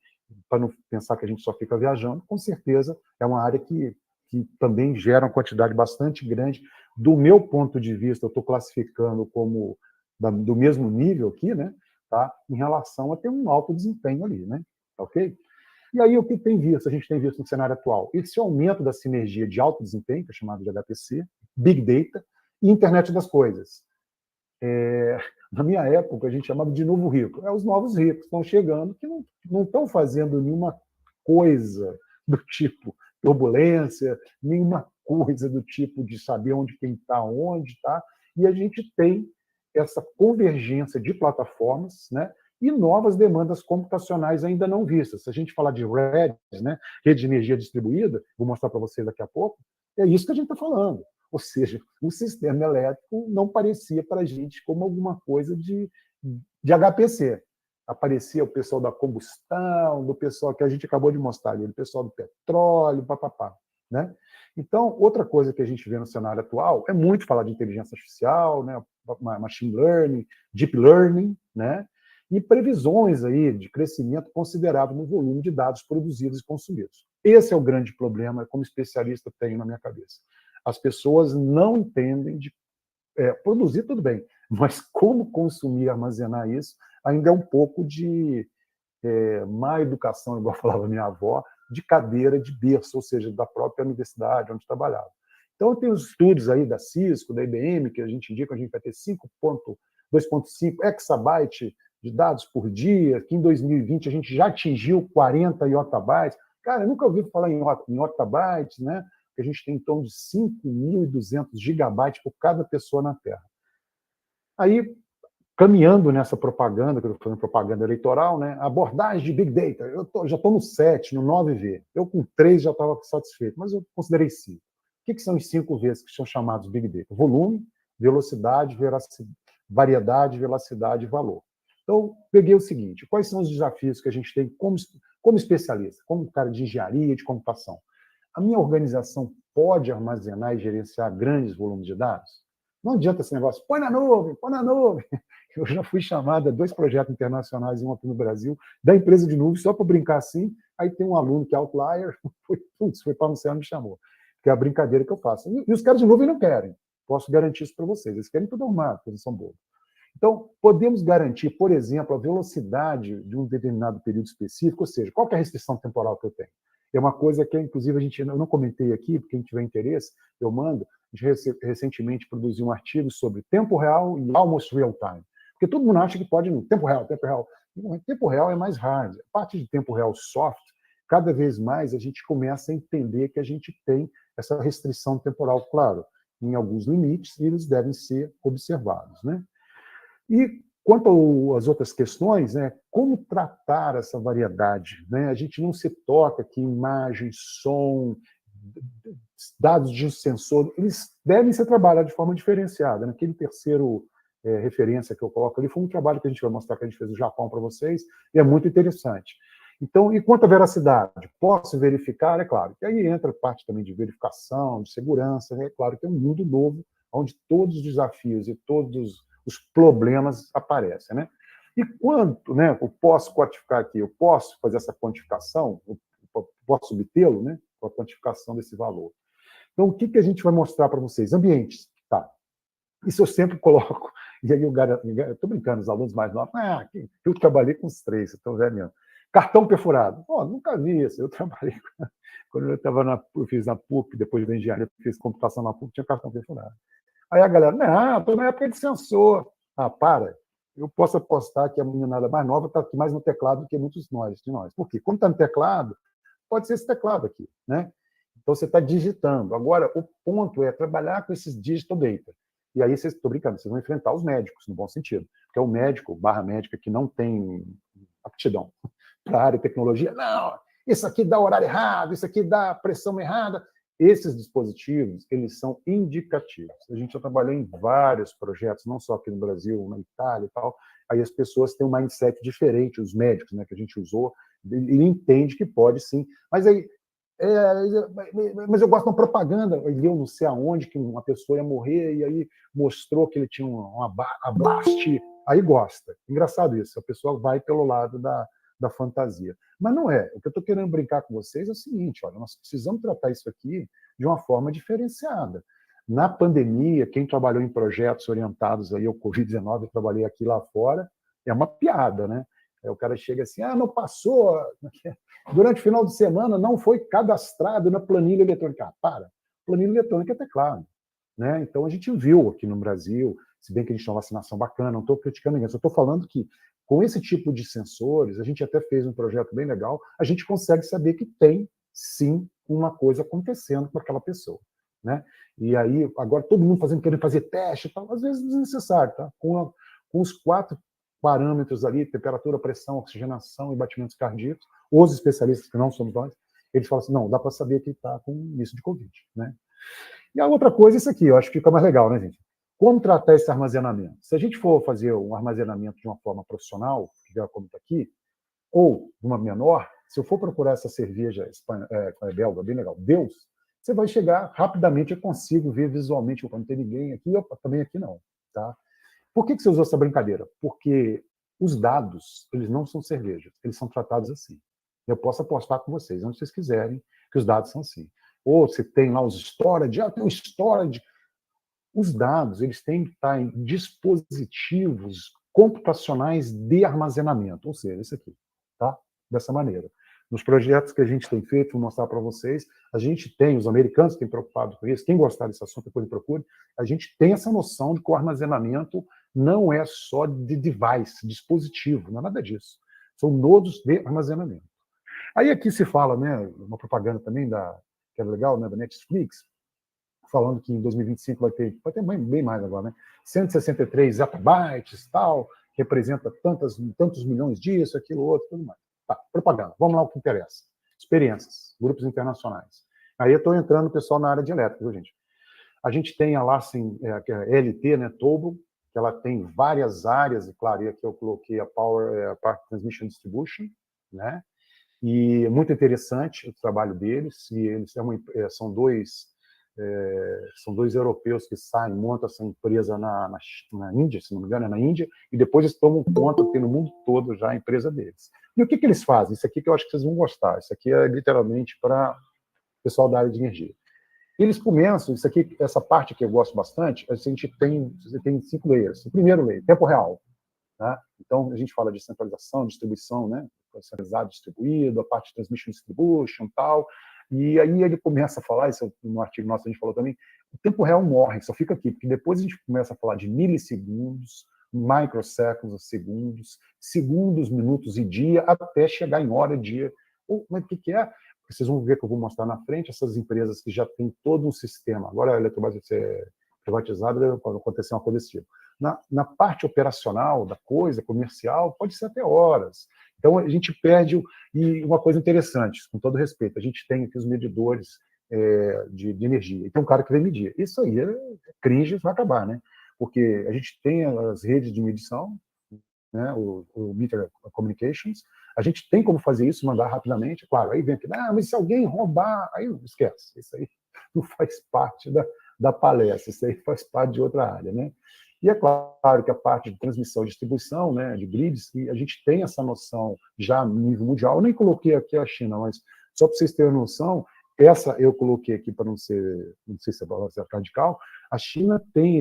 [SPEAKER 2] para não pensar que a gente só fica viajando, com certeza é uma área que também gera uma quantidade bastante grande. Do meu ponto de vista, eu estou classificando como do mesmo nível aqui, né? Tá? Em relação a ter um alto desempenho ali, né? Ok? E aí, o que a gente tem visto no cenário atual? Esse aumento da sinergia de alto desempenho, que é chamado de HPC, Big Data e Internet das Coisas. Na minha época, a gente chamava de novo rico. Os novos ricos estão chegando que não estão fazendo nenhuma coisa do tipo turbulência, nenhuma coisa do tipo de saber onde quem está, onde, tá? E a gente tem essa convergência de plataformas, né? E novas demandas computacionais ainda não vistas. Se a gente falar de REDs, né, rede de energia distribuída, vou mostrar para vocês daqui a pouco, é isso que a gente está falando. Ou seja, o sistema elétrico não parecia para a gente como alguma coisa de HPC. Aparecia o pessoal da combustão, do pessoal que a gente acabou de mostrar ali, do pessoal do petróleo, papapá, né? Então, outra coisa que a gente vê no cenário atual é muito falar de inteligência artificial, né, machine learning, deep learning, né, e previsões aí de crescimento considerável no volume de dados produzidos e consumidos. Esse é o grande problema, como especialista tenho na minha cabeça. As pessoas não entendem de produzir, tudo bem, mas como consumir e armazenar isso ainda é um pouco de má educação, igual falava minha avó, de cadeira de berço, ou seja, da própria universidade onde trabalhava. Então, tem os estudos aí da Cisco, da IBM, que a gente indica que a gente vai ter 2,5 exabytes de dados por dia, que em 2020 a gente já atingiu 40 yottabytes. Cara, eu nunca ouvi falar em yottabytes, né? Que a gente tem em torno de 5.200 gigabytes por cada pessoa na Terra. Aí, caminhando nessa propaganda, que eu estou fazendo propaganda eleitoral, né? Abordagem de Big Data. Já estou no 7, no 9V. Eu com 3 já estava satisfeito, mas eu considerei 5. O que são os 5 Vs que são chamados Big Data? Volume, velocidade, variedade, velocidade e valor. Então, peguei o seguinte, quais são os desafios que a gente tem como especialista, como cara de engenharia, de computação? A minha organização pode armazenar e gerenciar grandes volumes de dados? Não adianta esse negócio, põe na nuvem, põe na nuvem. Eu já fui chamado a 2 projetos internacionais, um aqui no Brasil, da empresa de nuvem, só para brincar assim. Aí tem um aluno que é outlier, foi para o céu e me chamou. Que é a brincadeira que eu faço. E os caras de nuvem não querem. Posso garantir isso para vocês. Eles querem tudo arrumado, porque eles são bobos. Então, podemos garantir, por exemplo, a velocidade de um determinado período específico, ou seja, qual é a restrição temporal que eu tenho? É uma coisa que, inclusive, eu não comentei aqui, porque quem tiver interesse, eu mando. A gente recentemente produziu um artigo sobre tempo real e almost real time. Porque todo mundo acha que pode no tempo real, tempo real. Tempo real é mais hard. A parte de tempo real soft, cada vez mais a gente começa a entender que a gente tem essa restrição temporal, claro, em alguns limites, e eles devem ser observados, né? E quanto às outras questões, né, como tratar essa variedade? Né? A gente não se toca aqui em imagem, som, dados de sensor, eles devem ser trabalhados de forma diferenciada. Naquele terceiro referência que eu coloco ali, foi um trabalho que a gente vai mostrar que a gente fez no Japão para vocês, e é muito interessante. Então, e quanto à veracidade? Posso verificar? É claro. E aí entra parte também de verificação, de segurança, é claro que é um mundo novo, onde todos os desafios e todos os problemas aparecem, né? E quanto, né, eu posso quantificar aqui, eu posso fazer essa quantificação, eu posso obtê-lo, né, com a quantificação desse valor. Então, o que a gente vai mostrar para vocês? Ambientes, tá? Isso eu sempre coloco, e aí eu estou brincando, os alunos mais novos, eu trabalhei com os 3, eu estou velho mesmo. Cartão perfurado. Nunca vi isso, eu trabalhei, quando eu fiz na PUC, depois da engenharia, fiz computação na PUC, tinha cartão perfurado. Aí a galera, não, estou na época de sensor. Para. Eu posso apostar que a meninada mais nova está aqui mais no teclado do que muitos de nós. Por quê? Como está no teclado, pode ser esse teclado aqui, né? Então você está digitando. Agora, o ponto é trabalhar com esses digital data. E aí, estou brincando, vocês vão enfrentar os médicos, no bom sentido. Porque é o médico, barra médica, que não tem aptidão para a área de tecnologia. Não, isso aqui dá horário errado, isso aqui dá pressão errada. Esses dispositivos, eles são indicativos. A gente já trabalhou em vários projetos, não só aqui no Brasil, na Itália e tal. Aí as pessoas têm um mindset diferente, os médicos, né, que a gente usou, ele entende que pode sim. Mas aí, mas eu gosto de uma propaganda, eu não sei aonde, que uma pessoa ia morrer, e aí mostrou que ele tinha uma blast, aí gosta. Engraçado isso, a pessoa vai pelo lado da fantasia. Mas não é. O que eu estou querendo brincar com vocês é o seguinte, olha, nós precisamos tratar isso aqui de uma forma diferenciada. Na pandemia, quem trabalhou em projetos orientados aí ao Covid-19, eu trabalhei aqui lá fora, é uma piada, né? Aí o cara chega assim, não passou, durante o final de semana não foi cadastrado na planilha eletrônica. Para, planilha eletrônica é teclado, né? Então a gente viu aqui no Brasil, se bem que a gente tem uma vacinação bacana, não estou criticando ninguém, só estou falando que com esse tipo de sensores, a gente até fez um projeto bem legal, a gente consegue saber que tem, sim, uma coisa acontecendo com aquela pessoa, né? E aí, agora todo mundo querendo fazer teste e tal, às vezes desnecessário, tá? Com os 4 parâmetros ali, temperatura, pressão, oxigenação e batimentos cardíacos, os especialistas, que não somos nós, eles falam assim, não, dá para saber que está com isso de Covid, né? E a outra coisa é isso aqui, eu acho que fica mais legal, né, gente? Como tratar esse armazenamento? Se a gente for fazer um armazenamento de uma forma profissional, que é como está aqui, ou uma menor, se eu for procurar essa cerveja belga, bem legal, Deus, você vai chegar rapidamente, eu consigo ver visualmente, opa, não tem ninguém aqui, opa, também aqui não. Tá? Por que você usou essa brincadeira? Porque os dados, eles não são cervejas, eles são tratados assim. Eu posso apostar com vocês, onde vocês quiserem, que os dados são assim. Ou você tem lá os storage, tem um storage. Os dados, eles têm que estar em dispositivos computacionais de armazenamento, ou seja, isso aqui, tá? Dessa maneira. Nos projetos que a gente tem feito, vou mostrar para vocês, a gente tem, os americanos têm preocupado com isso, quem gostar desse assunto, depois procure, a gente tem essa noção de que o armazenamento não é só de device, dispositivo, não é nada disso. São nodos de armazenamento. Aí aqui se fala, né, uma propaganda também, que é legal, né, da Netflix, falando que em 2025 vai ter bem mais agora, né? 163 zettabytes, tal, representa tantos milhões disso, aquilo, outro, tudo mais. Tá, propaganda. Vamos lá o que interessa. Experiências, grupos internacionais. Aí eu estou entrando, pessoal, na área de elétrica, viu, gente? A gente tem a Larsen, que é a LT, né, Tobel, que ela tem várias áreas, e claro, e aqui eu coloquei a Power Transmission Distribution, né? E é muito interessante o trabalho deles, e eles são dois europeus que saem, montam essa empresa na Índia, se não me engano, é na Índia, e depois eles tomam conta, tem no mundo todo já a empresa deles. E o que eles fazem? Isso aqui que eu acho que vocês vão gostar. Isso aqui é literalmente para o pessoal da área de energia. Eles começam, isso aqui, essa parte que eu gosto bastante, a gente tem 5 layers. O primeiro layer, tempo real. Né? Então, a gente fala de centralização, distribuição, né? Centralizado, distribuído, a parte de transmission distribution, tal. E aí ele começa a falar, isso no artigo nosso a gente falou também, o tempo real morre, só fica aqui, porque depois a gente começa a falar de milissegundos, microsegundos, segundos, minutos e dia, até chegar em hora, dia. Mas o que é? Vocês vão ver que eu vou mostrar na frente essas empresas que já têm todo um sistema. Agora a Eletrobras vai ser privatizada, pode acontecer uma coisa desse tipo. Na parte operacional da coisa, comercial, pode ser até horas. Então, a gente perde... E uma coisa interessante, com todo respeito, a gente tem aqui os medidores de energia. Então, um cara que vem medir. Isso aí é cringe, vai acabar, né? Porque a gente tem as redes de medição, né, o Meter Communications, a gente tem como fazer isso, mandar rapidamente, claro, aí vem aqui, mas se alguém roubar, aí esquece, isso aí não faz parte da palestra, isso aí faz parte de outra área, né? E é claro que a parte de transmissão e distribuição, né, de grids, que a gente tem essa noção já no nível mundial. Eu nem coloquei aqui a China, mas só para vocês terem noção, essa eu coloquei aqui para não sei se é balança radical, a China tem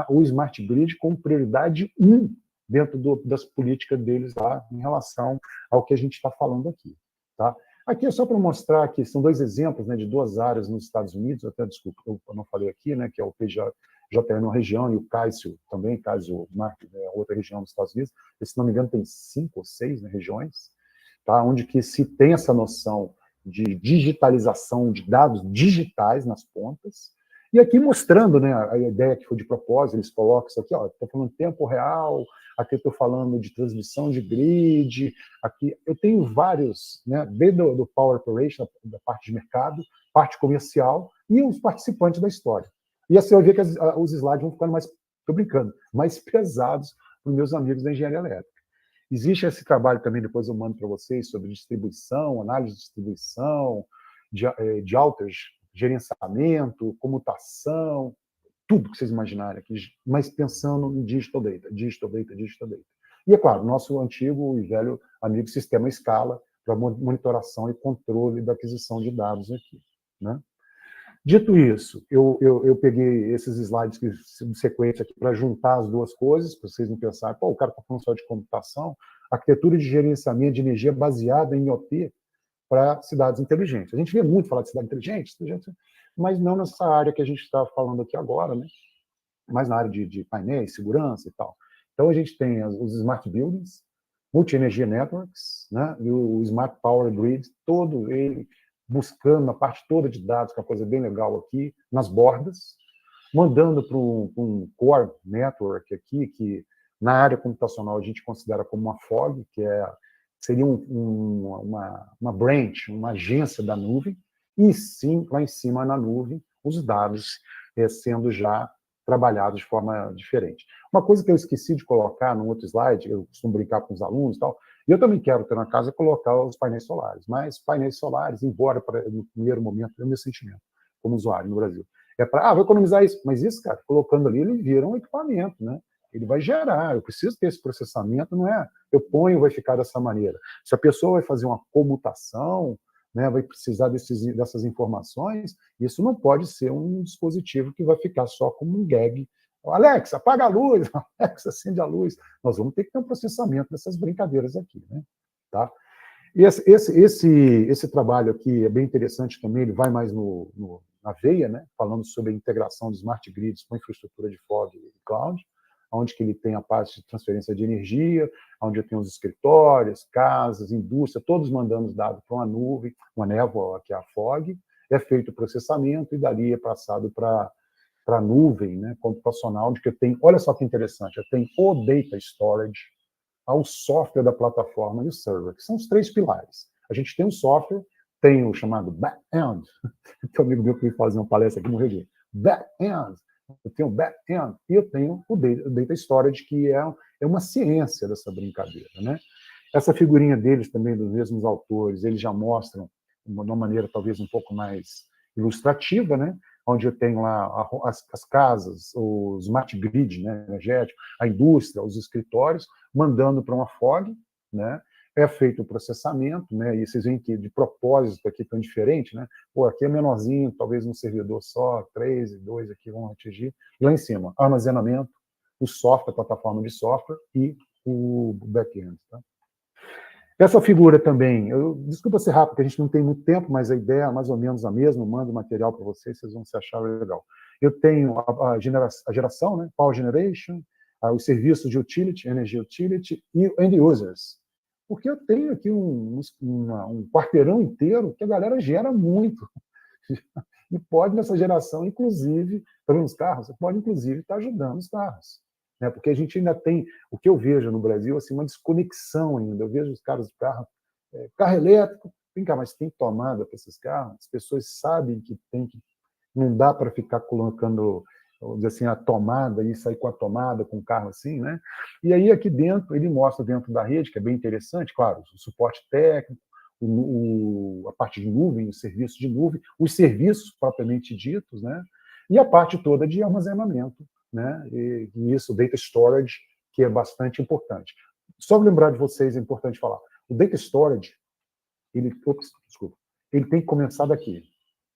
[SPEAKER 2] o Smart Grid como prioridade 1 dentro das políticas deles lá em relação ao que a gente está falando aqui. Tá? Aqui é só para mostrar que são 2 exemplos, né, de 2 áreas nos Estados Unidos, até, desculpa, eu não falei aqui, né, que é o PJM na região e o CAISO também, CAISO Market, outra região dos Estados Unidos, se não me engano tem 5 ou 6, né, regiões, tá, onde que se tem essa noção de digitalização de dados digitais nas pontas, e aqui mostrando, né, a ideia que foi de propósito, eles colocam isso aqui, estou falando tempo real, aqui estou falando de transmissão de grid, aqui eu tenho vários, né, desde do Power Operation, da parte de mercado, parte comercial, e os participantes da história. E assim eu vi que os slides vão ficando mais, estou brincando, mais pesados para os meus amigos da engenharia elétrica. Existe esse trabalho também, depois eu mando para vocês, sobre distribuição, análise de distribuição, de altas, gerenciamento, comutação, tudo que vocês imaginarem aqui, mas pensando em digital data. E, é claro, nosso antigo e velho amigo sistema escala para monitoração e controle da aquisição de dados aqui. Né? Dito isso, eu peguei esses slides de sequência aqui para juntar as duas coisas, para vocês não pensarem, o cara está falando só de computação, arquitetura de gerenciamento de energia baseada em IoT para cidades inteligentes. A gente vê muito falar de cidade inteligente, mas não nessa área que a gente está falando aqui agora, né? Mas na área de painéis, segurança e tal. Então, a gente tem os Smart Buildings, Multi-Energia Networks, né? E o Smart Power Grid, todo ele buscando a parte toda de dados, que é uma coisa bem legal aqui, nas bordas, mandando para um core network aqui, que na área computacional a gente considera como uma FOG, que seria uma branch, uma agência da nuvem, e sim, lá em cima na nuvem, os dados sendo já trabalhados de forma diferente. Uma coisa que eu esqueci de colocar no outro slide, eu costumo brincar com os alunos e tal, e eu também quero ter na casa colocar os painéis solares, mas painéis solares, embora no primeiro momento, é o meu sentimento como usuário no Brasil, é para, vou economizar isso, mas isso, cara, colocando ali, ele vira um equipamento, né? Ele vai gerar, eu preciso ter esse processamento, não é eu ponho, vai ficar dessa maneira. Se a pessoa vai fazer uma comutação, né, vai precisar dessas informações, isso não pode ser um dispositivo que vai ficar só como um gag. Alexa, apaga a luz, Alexa, acende a luz. Nós vamos ter que ter um processamento dessas brincadeiras aqui, né? Tá? E esse trabalho aqui é bem interessante também, ele vai mais na veia, né, falando sobre a integração de smart grids com infraestrutura de fog e cloud, onde que ele tem a parte de transferência de energia, onde eu tenho os escritórios, casas, indústria, todos mandando os dados para uma nuvem, uma névoa, que é a fog, é feito o processamento e dali é passado para a nuvem, né, computacional, onde que eu tenho, olha só que interessante, eu tenho o data storage, ao software da plataforma e o server, que são os três pilares. A gente tem um software, tem o chamado back-end, tem um amigo meu que me fazia uma palestra aqui, morreu de back-end, eu tenho o back-end e eu tenho o data storage, que é uma ciência dessa brincadeira, né? Essa figurinha deles também, dos mesmos autores, eles já mostram de uma maneira talvez um pouco mais ilustrativa, né? Onde eu tenho lá as casas, o smart grid, né, energético, a indústria, os escritórios, mandando para uma fog, né? É feito o processamento, né? E vocês veem que de propósito aqui tão diferente, né? Pô, aqui é menorzinho, talvez um servidor só, 3 e 2 aqui vão atingir. E lá em cima, armazenamento, o software, a plataforma de software e o back-end, tá? Essa figura também, desculpa ser rápido, porque a gente não tem muito tempo, mas a ideia é mais ou menos a mesma, eu mando o material para vocês, vocês vão se achar legal. Eu tenho a geração, né, Power Generation, os serviços de utility, Energy Utility e end users. Porque eu tenho aqui um quarteirão inteiro que a galera gera muito. E pode, nessa geração, inclusive, para os carros, você pode, inclusive, estar ajudando os carros. Né? Porque a gente ainda tem, o que eu vejo no Brasil, assim, uma desconexão ainda. Eu vejo os caras de carro elétrico, vem cá, mas tem tomada para esses carros? As pessoas sabem que não dá para ficar colocando, vamos dizer assim, a tomada e sair com a tomada, com o carro assim, né? E aí aqui dentro, ele mostra dentro da rede, que é bem interessante, claro, o suporte técnico, a parte de nuvem, o serviço de nuvem, os serviços propriamente ditos, né? E a parte toda de armazenamento, né? E isso, data storage, que é bastante importante. Só lembrar de vocês, é importante falar, o data storage, ele tem que começar daqui,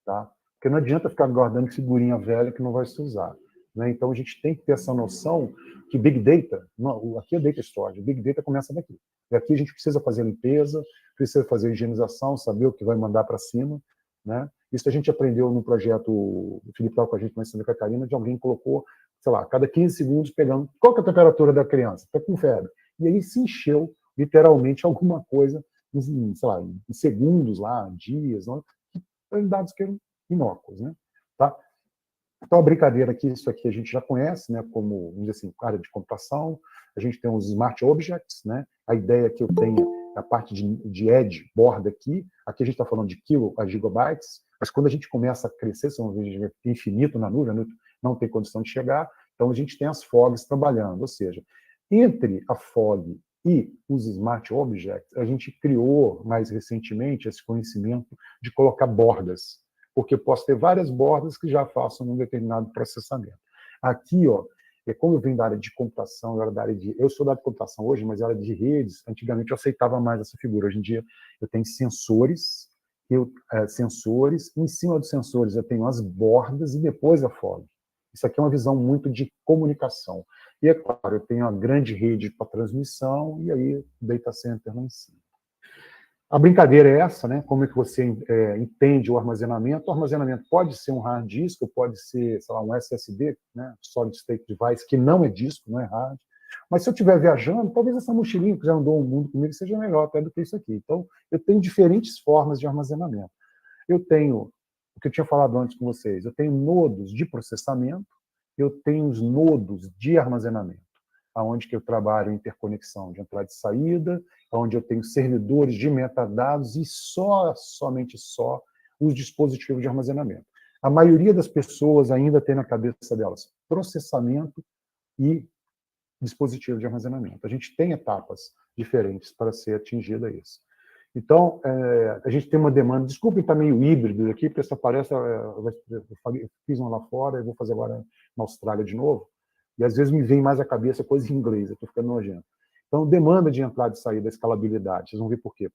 [SPEAKER 2] tá? Porque não adianta ficar guardando figurinha velha que não vai se usar, né? Então a gente tem que ter essa noção que Big Data, aqui é Data Storage, Big Data começa daqui. E aqui a gente precisa fazer limpeza, precisa fazer higienização, saber o que vai mandar para cima, né? Isso a gente aprendeu no projeto, o Felipe estava com a gente lá em Santa Catarina, de alguém colocou, sei lá, cada 15 segundos pegando, qual que é a temperatura da criança? Está com febre. E aí se encheu, literalmente, alguma coisa, sei lá, em segundos lá, dias, não? Dados que eram inócuos, né? Tá? Então, a brincadeira aqui, isso aqui a gente já conhece, né, como, vamos dizer assim, área de computação, a gente tem os smart objects, né, a ideia que eu tenho é a parte de edge, borda aqui a gente está falando de kilo a gigabytes, mas quando a gente começa a crescer, são infinito na nuvem, não tem condição de chegar, então a gente tem as fogs trabalhando, ou seja, entre a fog e os smart objects, a gente criou mais recentemente esse conhecimento de colocar bordas, porque eu posso ter várias bordas que já façam um determinado processamento. Aqui, ó, como eu venho da área de computação, eu sou da área de computação hoje, mas área de redes, antigamente eu aceitava mais essa figura. Hoje em dia eu tenho sensores, em cima dos sensores eu tenho as bordas e depois a fog. Isso aqui é uma visão muito de comunicação. E é claro, eu tenho a grande rede para transmissão e aí o data center lá em cima. A brincadeira é essa, né? Como é que você entende o armazenamento? O armazenamento pode ser um hard disk, pode ser, sei lá, um SSD, né? Solid State Device, que não é disco, não é hard. Mas se eu estiver viajando, talvez essa mochilinha que já andou o mundo comigo seja melhor até do que isso aqui. Então, eu tenho diferentes formas de armazenamento. eu tenho, o que eu tinha falado antes com vocês, eu tenho nodos de processamento, eu tenho os nodos de armazenamento, onde que eu trabalho interconexão de entrada e saída, onde eu tenho servidores de metadados e somente os dispositivos de armazenamento. A maioria das pessoas ainda tem na cabeça delas processamento e dispositivo de armazenamento. A gente tem etapas diferentes para ser atingida isso. Então, a gente tem uma demanda, desculpe estar meio híbrido aqui, porque essa palestra, eu fiz uma lá fora, eu vou fazer agora na Austrália de novo, e às vezes me vem mais à cabeça coisa em inglês, eu estou ficando nojento. Então, demanda de entrada e saída, escalabilidade, vocês vão ver por quê.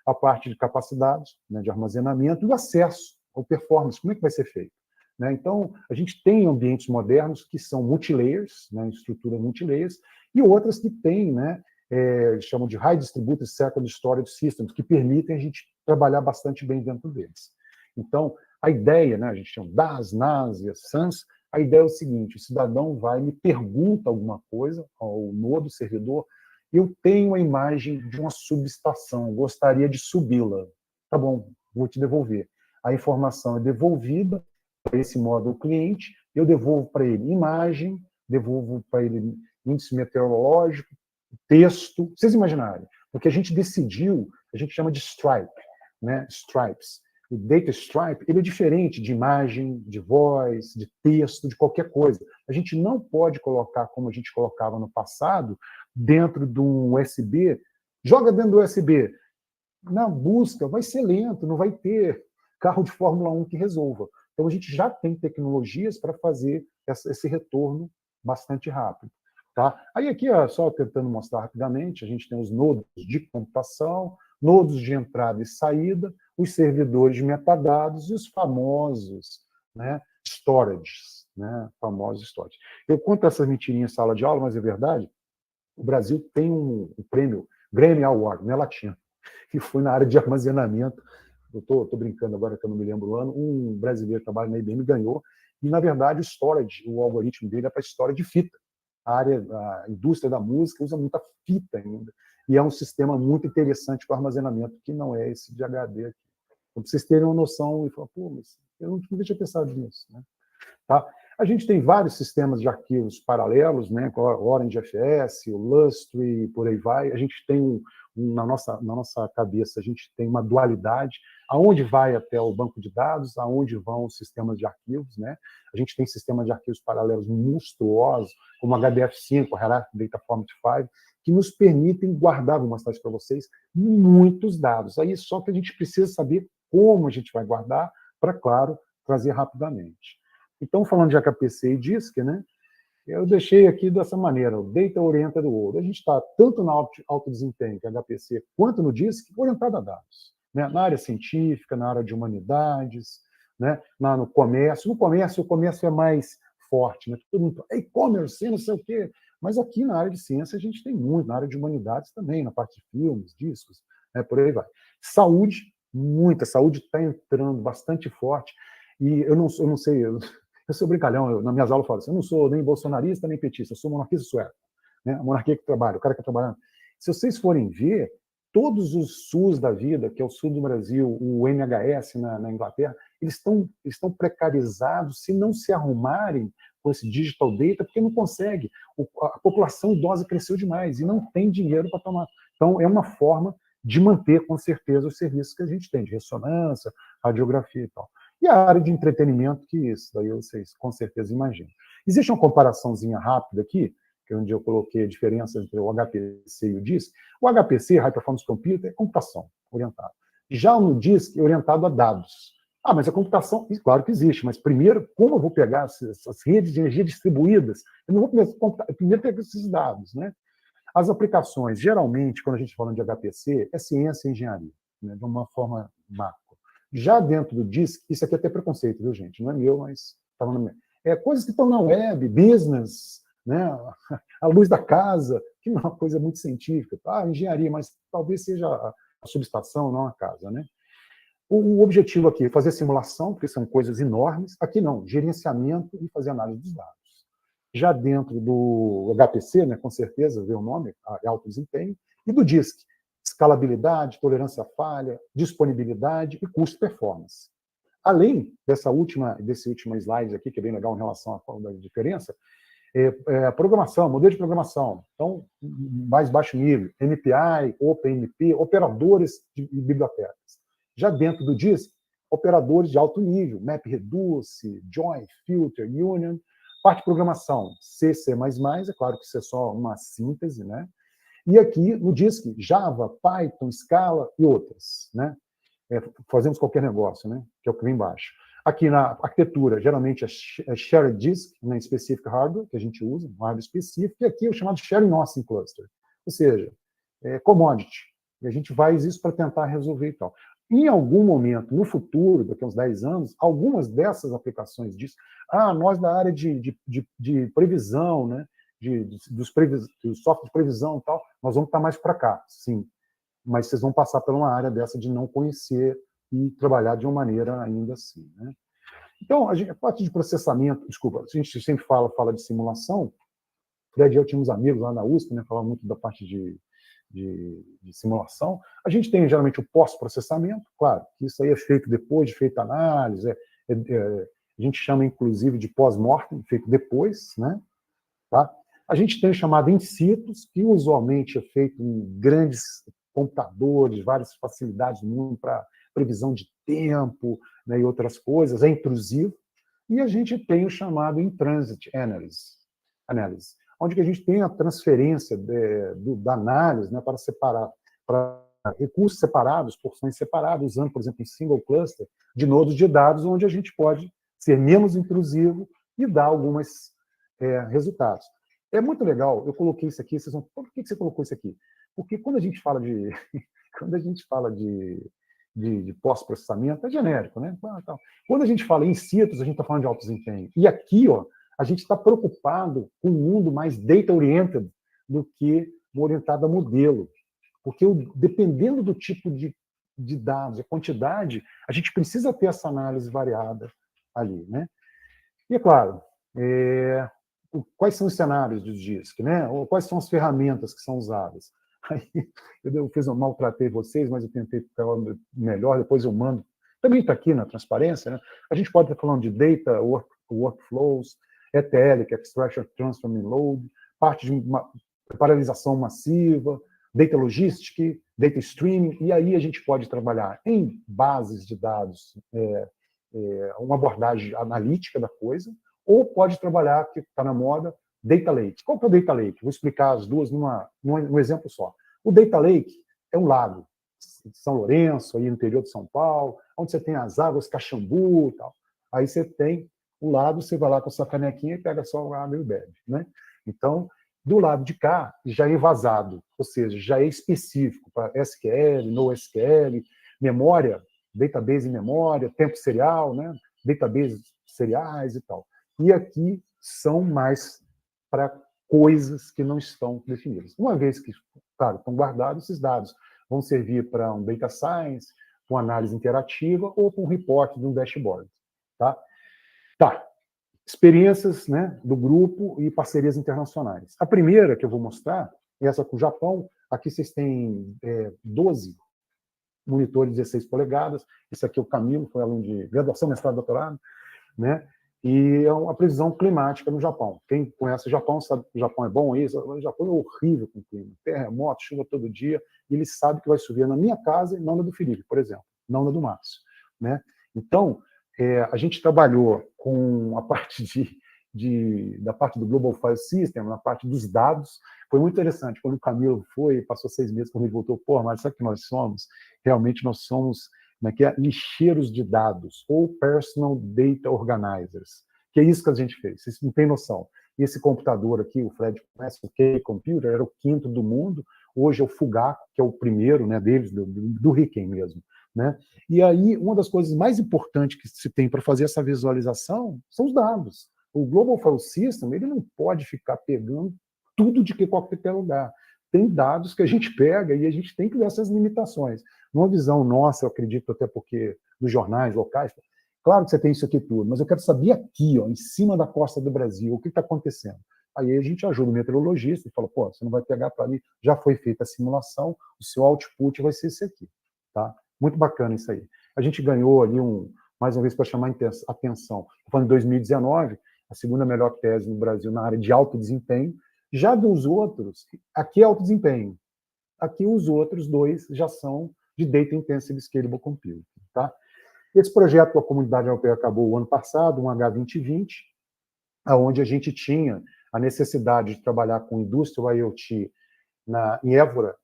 [SPEAKER 2] A parte de capacidade, né, de armazenamento e o acesso ao performance, como é que vai ser feito? Né? Então, a gente tem ambientes modernos que são multilayers, né, estruturas multilayers, e outras que têm, né, eles chamam de High Distributed Secondary Storage Systems, que permitem a gente trabalhar bastante bem dentro deles. Então, a ideia, né, a gente chama DAS, NAS e SANs, a ideia é o seguinte, o cidadão vai, me pergunta alguma coisa ao nodo servidor, eu tenho a imagem de uma subestação, gostaria de subi-la. Tá bom, vou te devolver. A informação é devolvida para esse módulo cliente, eu devolvo para ele imagem, devolvo para ele índice meteorológico, texto, vocês imaginarem. Porque a gente decidiu, a gente chama de stripe, né? Stripes. O data stripe, ele é diferente de imagem, de voz, de texto, de qualquer coisa. A gente não pode colocar, como a gente colocava no passado, dentro de um USB, joga dentro do USB. Na busca vai ser lento, não vai ter carro de Fórmula 1 que resolva. Então a gente já tem tecnologias para fazer esse retorno bastante rápido. Tá? Aí aqui, ó, só tentando mostrar rapidamente, a gente tem os nodos de computação, nodos de entrada e saída, os servidores de metadados e os famosos, né, storages, né, famosos storages. Eu conto essas mentirinhas em sala de aula, mas é verdade, o Brasil tem um prêmio Grammy Award, né, latino, que foi na área de armazenamento. Eu estou brincando agora que eu não me lembro o ano, um brasileiro que trabalha na IBM ganhou, e na verdade o storage, o algoritmo dele é para história de fita. A indústria da música usa muita fita ainda, e é um sistema muito interessante para armazenamento, que não é esse de HD aqui. Então, para vocês terem uma noção, e falar, pô, mas eu nunca tinha pensado nisso. Né? Tá? A gente tem vários sistemas de arquivos paralelos, né? O OrangeFS, o Lustre, por aí vai. A gente tem, na nossa cabeça, a gente tem uma dualidade, aonde vai até o banco de dados, aonde vão os sistemas de arquivos. Né? A gente tem sistemas de arquivos paralelos monstruosos, como HDF5, Hierarchic Data Format 5, que nos permitem guardar, vou mostrar isso para vocês, muitos dados. Aí só que a gente precisa saber como a gente vai guardar, para, claro, trazer rapidamente. Então, falando de HPC e DISC, né, eu deixei aqui dessa maneira, o Data Oriented World. A gente está tanto no alto desempenho, que é HPC, quanto no DISC, orientado a dados. Né, na área científica, na área de humanidades, né, no comércio. No comércio, o comércio é mais forte. Né, todo mundo fala, e-commerce, não sei o quê. Mas aqui na área de ciência a gente tem muito, na área de humanidades também, na parte de filmes, discos, né, por aí vai. Saúde, muita. Saúde está entrando bastante forte. E eu não sei, eu sou brincalhão, nas minhas aulas eu falo assim, eu não sou nem bolsonarista, nem petista, eu sou monarquista sueco. Né? A monarquia que trabalha, o cara que está trabalhando. Se vocês forem ver, todos os SUS da vida, que é o Sul do Brasil, o NHS na Inglaterra, eles estão precarizados se não se arrumarem com esse digital data, porque não consegue. A população idosa cresceu demais e não tem dinheiro para tomar. Então, é uma forma de manter, com certeza, os serviços que a gente tem, de ressonância, radiografia e tal. E a área de entretenimento, que isso daí vocês com certeza imaginam. Existe uma comparaçãozinha rápida aqui, que é onde eu coloquei a diferença entre o HPC e o DISC. O HPC, High Performance Computer, é computação orientada. Já no DISC, é orientado a dados. Ah, mas a computação, claro que existe, mas primeiro, como eu vou pegar essas redes de energia distribuídas? Eu não vou primeiro pegar esses dados, né? As aplicações, geralmente, quando a gente fala de HPC, é ciência e engenharia, né, de uma forma macro. Já dentro do DISC, isso aqui é até preconceito, viu, gente? Não é meu, mas estava no meu. Coisas que estão na web, business, né? A luz da casa, que não é uma coisa muito científica. Engenharia, mas talvez seja a subestação, não a casa, né? O objetivo aqui é fazer simulação, porque são coisas enormes. Aqui não, gerenciamento e fazer análise dos dados. Já dentro do HPC, né, com certeza, vê o nome, é alto desempenho, e do DISC, escalabilidade, tolerância à falha, disponibilidade e custo-performance. Além desse último slide aqui, que é bem legal em relação à forma da diferença, programação, modelo de programação, então, mais baixo nível, MPI, OpenMP, operadores de bibliotecas. Já dentro do DISC, operadores de alto nível, MapReduce, Join, Filter, Union, parte de programação, C, C++, é claro que isso é só uma síntese, né? E aqui no DISC, Java, Python, Scala e outras, né? Fazemos qualquer negócio, né? Que é o que vem embaixo. Aqui na arquitetura, geralmente é shared disk, né, specific hardware, que a gente usa, um hardware específico, e aqui é o chamado sharing nothing cluster, ou seja, commodity. E a gente faz isso para tentar resolver e tal. Em algum momento, no futuro, daqui a uns 10 anos, algumas dessas aplicações disso, nós da área de previsão, né, dos software de previsão e tal, nós vamos estar mais para cá, sim. Mas vocês vão passar por uma área dessa de não conhecer e trabalhar de uma maneira ainda assim, né? Então, a parte de processamento, desculpa, a gente sempre fala de simulação, Fred e eu tínhamos amigos lá na USP, né, falavam muito da parte de simulação. A gente tem, geralmente, o pós-processamento, claro, que isso aí é feito depois de feita a análise, a gente chama, inclusive, de pós-mortem, feito depois, né? Tá? A gente tem o chamado in situ, que usualmente é feito em grandes computadores, várias facilidades do mundo para previsão de tempo, né, e outras coisas, é intrusivo. E a gente tem o chamado in-transit analysis, onde a gente tem a transferência da análise, né, para recursos separados, porções separadas, usando, por exemplo, um single cluster de nodos de dados, onde a gente pode ser menos intrusivo e dar alguns resultados. É muito legal, eu coloquei isso aqui, vocês vão, por que você colocou isso aqui? Porque quando a gente fala de pós-processamento, é genérico, né? Quando a gente fala em situ, a gente está falando de alto desempenho. E aqui, a gente está preocupado com um mundo mais data-oriented do que orientado a modelo. Porque dependendo do tipo de dados, a quantidade, a gente precisa ter essa análise variada ali, né? E é claro, quais são os cenários do DISC, né? Ou quais são as ferramentas que são usadas? Aí, eu maltratei vocês, mas eu tentei ficar melhor, depois eu mando. Também está aqui na transparência, né? A gente pode estar falando de data, workflows, ETL, que é Extraction, Transform and Load, parte de paralisação massiva, data logistic, data streaming, e aí a gente pode trabalhar em bases de dados, uma abordagem analítica da coisa, ou pode trabalhar, que está na moda, Data Lake. Qual que é o Data Lake? Vou explicar as duas num exemplo só. O Data Lake é um lago, São Lourenço, aí no interior de São Paulo, onde você tem as águas Caxambu e tal. Aí você tem o lado, você vai lá com a sua canequinha e pega só a água e bebe, né? Então, do lado de cá, já é vazado, ou seja, já é específico para SQL, NoSQL, memória, database em memória, tempo serial, né? Database seriais e tal. E aqui são mais para coisas que não estão definidas. Uma vez que, claro, estão guardados, esses dados vão servir para um data science, para uma análise interativa ou para um report de um dashboard. Tá? Experiências, né, do grupo e parcerias internacionais. A primeira que eu vou mostrar é essa com o Japão. Aqui vocês têm 12 monitores de 16 polegadas. Esse aqui é o Camilo, foi aluno de graduação, mestrado, doutorado, né? E é uma previsão climática no Japão. Quem conhece o Japão sabe que o Japão é bom isso. O Japão é horrível com o clima. Terremoto, chuva todo dia. E ele sabe que vai chover na minha casa e não na do Felipe, por exemplo. Não na do Márcio, né? Então, a gente trabalhou com a parte da parte do Global File System, na parte dos dados. Foi muito interessante. Quando o Camilo passou 6 meses, quando ele voltou, mas sabe o que nós somos? Realmente nós somos lixeiros de dados, ou Personal Data Organizers, que é isso que a gente fez, vocês não têm noção. Esse computador aqui, o Fred conhece, o K-Computer, era o 5º do mundo, hoje é o Fugaku, que é o primeiro, né, deles, do Riken mesmo. Né? E aí, uma das coisas mais importantes que se tem para fazer essa visualização são os dados. O Global File System, ele não pode ficar pegando tudo de qualquer lugar. Tem dados que a gente pega e a gente tem que ver essas limitações. Numa visão nossa, eu acredito até porque dos jornais locais, claro que você tem isso aqui tudo, mas eu quero saber aqui, em cima da costa do Brasil, o que está acontecendo. Aí a gente ajuda o meteorologista e fala, pô, você não vai pegar para ali, já foi feita a simulação, o seu output vai ser esse aqui, tá? Muito bacana isso aí. A gente ganhou ali mais uma vez para chamar a atenção, falando em 2019, a segunda melhor tese no Brasil na área de alto desempenho. Já dos outros, aqui é alto desempenho, aqui os outros dois já são de Data Intensive Scalable Computing, tá? Esse projeto com a comunidade europeia acabou o ano passado, um H2020, onde a gente tinha a necessidade de trabalhar com Industrial IoT em Évora,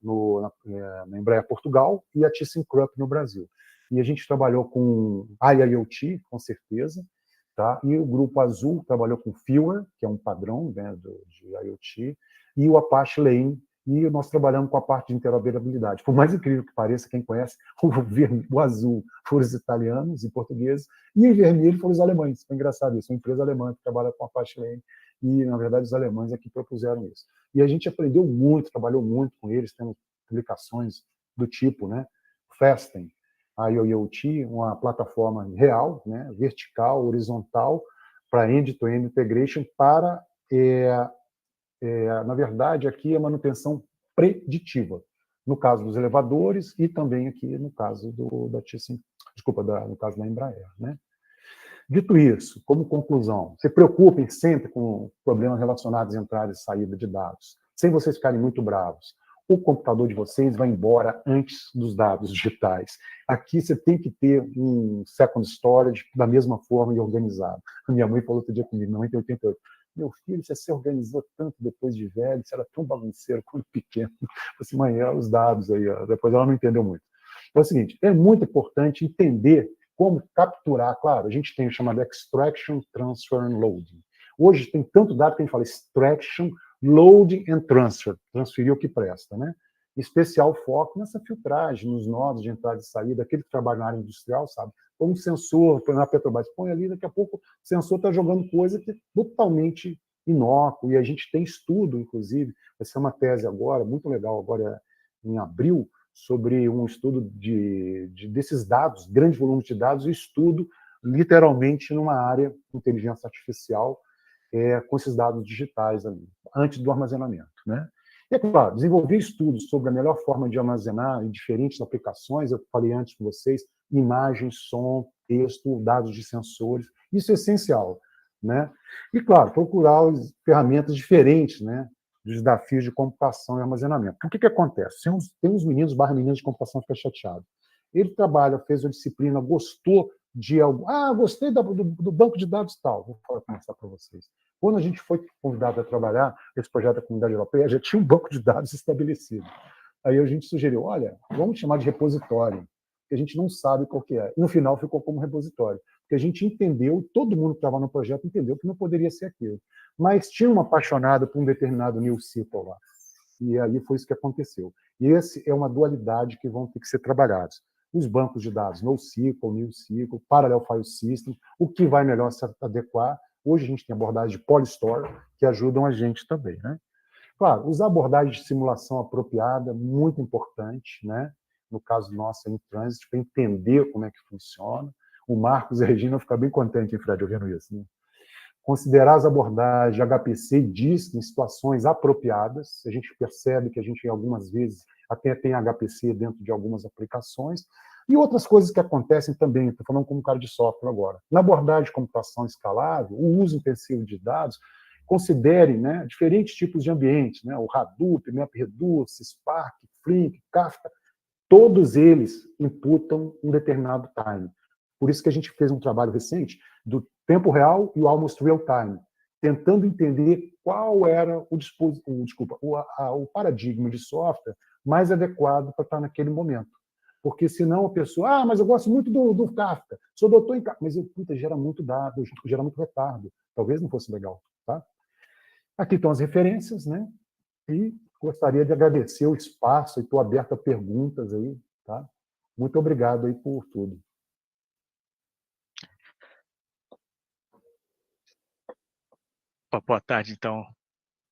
[SPEAKER 2] na Embraer Portugal, e a ThyssenKrupp no Brasil. E a gente trabalhou com IIoT, com certeza, tá? E o Grupo Azul trabalhou com Fewer, que é um padrão, né, de IoT, e o Apache Lane, e nós trabalhamos com a parte de interoperabilidade. Por mais incrível que pareça, quem conhece, o azul foram os italianos e portugueses, e o vermelho foram os alemães. Foi engraçado isso, uma empresa alemã que trabalha com a Apache Lane, e, na verdade, os alemães é que propuseram isso. E a gente aprendeu muito, trabalhou muito com eles, temos publicações do tipo, né, Fasten, a IoT, uma plataforma real, né, vertical, horizontal, para end-to-end integration, para, na verdade, aqui a manutenção preditiva, no caso dos elevadores e também aqui no caso no caso da Embraer, né? Dito isso, como conclusão, se preocupem sempre com problemas relacionados à entrada e saída de dados, sem vocês ficarem muito bravos. O computador de vocês vai embora antes dos dados digitais. Aqui você tem que ter um second storage da mesma forma e organizado. A minha mãe falou outro dia comigo, minha mãe tem 88. Meu filho, você se organizou tanto depois de velho, você era tão bagunceiro quando pequeno. Assim, mãe, os dados aí, depois ela não entendeu muito. É o seguinte, é muito importante entender como capturar, claro, a gente tem o chamado extraction, transfer and loading. Hoje tem tanto dado que a gente fala extraction, loading and transfer, transferir o que presta, né? Especial foco nessa filtragem, nos nodos de entrada e saída, aquele que trabalha na área industrial, sabe? Põe um sensor, põe na Petrobras, põe ali, daqui a pouco o sensor está jogando coisa que é totalmente inócuo, e a gente tem estudo, inclusive, vai ser uma tese agora, muito legal, agora em abril, sobre um estudo desses dados, grandes volumes de dados, e estudo literalmente numa área de inteligência artificial com esses dados digitais ali, antes do armazenamento, né? E, é claro, desenvolver estudos sobre a melhor forma de armazenar em diferentes aplicações, eu falei antes com vocês, imagens, som, texto, dados de sensores, isso é essencial, né? E, claro, procurar ferramentas diferentes, né, dos desafios de computação e armazenamento. O que acontece? Tem uns meninos, meninas de computação que ficam chateados. Ele trabalha, fez a disciplina, gostou de algo. Ah, gostei do banco de dados tal. Vou começar para vocês. Quando a gente foi convidado a trabalhar esse projeto da Comunidade Europeia, já tinha um banco de dados estabelecido. Aí a gente sugeriu, olha, vamos chamar de repositório, que a gente não sabe qual que é. E no final ficou como repositório, porque a gente entendeu, todo mundo que estava no projeto entendeu que não poderia ser aquilo. Mas tinha uma apaixonada por um determinado NewSQL lá. E aí foi isso que aconteceu. E essa é uma dualidade que vão ter que ser trabalhados. Os bancos de dados NoSQL, NewSQL, Parallel File System, o que vai melhor se adequar. Hoje a gente tem abordagem de Polystore, que ajudam a gente também, né? Claro, usar abordagem de simulação apropriada, muito importante, né? No caso nosso, em Transit, para entender como é que funciona. O Marcos e a Regina ficam bem contentes, hein, Fred, ouvindo isso, né? Considerar as abordagens HPC e DISC em situações apropriadas. A gente percebe que a gente, algumas vezes, até tem HPC dentro de algumas aplicações. E outras coisas que acontecem também, estou falando como cara de software agora. Na abordagem de computação escalável, o uso intensivo de dados, considere, né, diferentes tipos de ambientes, né, o Hadoop, MapReduce, Spark, Flink, Kafka, todos eles imputam um determinado time. Por isso que a gente fez um trabalho recente do tempo real e o almost real time, tentando entender qual era o paradigma de software mais adequado para estar naquele momento. Porque senão a pessoa, mas eu gosto muito do Kafka, sou doutor em Kafka, mas gera muito dado, gera muito retardo. Talvez não fosse legal, tá? Aqui estão as referências, né? E gostaria de agradecer o espaço e estou aberto a perguntas aí, tá? Muito obrigado aí por tudo.
[SPEAKER 1] Boa tarde, então.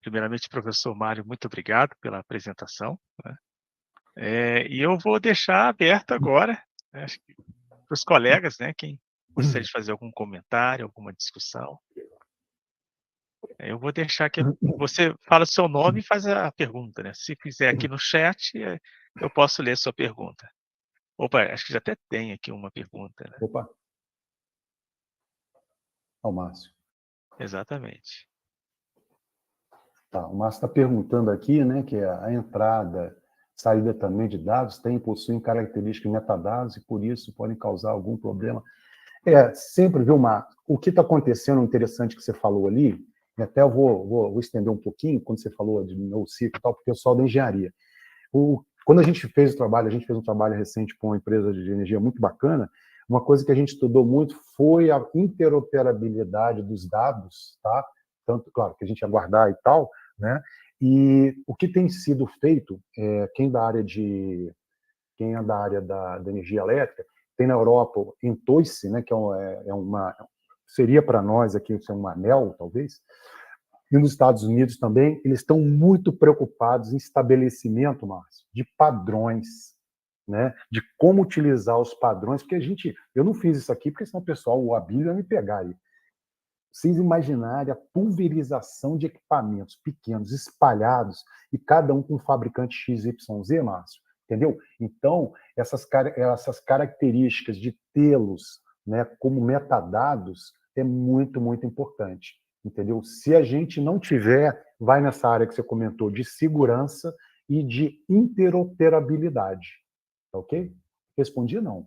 [SPEAKER 1] Primeiramente, professor Mário, muito obrigado pela apresentação, né? E eu vou deixar aberto agora, né, para os colegas, né, quem gostaria de fazer algum comentário, alguma discussão. Eu vou deixar que você fala seu nome e faz a pergunta, né. Se quiser aqui no chat, eu posso ler sua pergunta. Opa, acho que já até tem aqui uma pergunta, né.
[SPEAKER 2] Opa, ao Márcio.
[SPEAKER 1] Exatamente.
[SPEAKER 2] Tá, o Márcio está perguntando aqui, né, que a entrada, saída também de dados possuem características de metadados e, por isso, podem causar algum problema. Sempre, viu, Márcio? O que está acontecendo, interessante que você falou ali, e até eu vou estender um pouquinho, quando você falou de NoSQL e tal, para o pessoal da engenharia. Quando a gente fez um trabalho recente com uma empresa de energia muito bacana, uma coisa que a gente estudou muito foi a interoperabilidade dos dados, tá? Tanto, claro, que a gente ia guardar e tal, né? E o que tem sido feito, quem é da área da energia elétrica, tem na Europa o Entoice, né, que seria para nós aqui uma ANEEL, talvez, e nos Estados Unidos também, eles estão muito preocupados em estabelecimento, Márcio, de padrões, né? De como utilizar os padrões, porque eu não fiz isso aqui, porque senão o pessoal, o Abílio vai me pegar aí. Vocês imaginarem a pulverização de equipamentos pequenos, espalhados, e cada um com um fabricante XYZ, Márcio, entendeu? Então, essas características de tê-los, né, como metadados é muito, muito importante, entendeu? Se a gente não tiver, vai nessa área que você comentou, de segurança e de interoperabilidade, tá ok? Respondi não.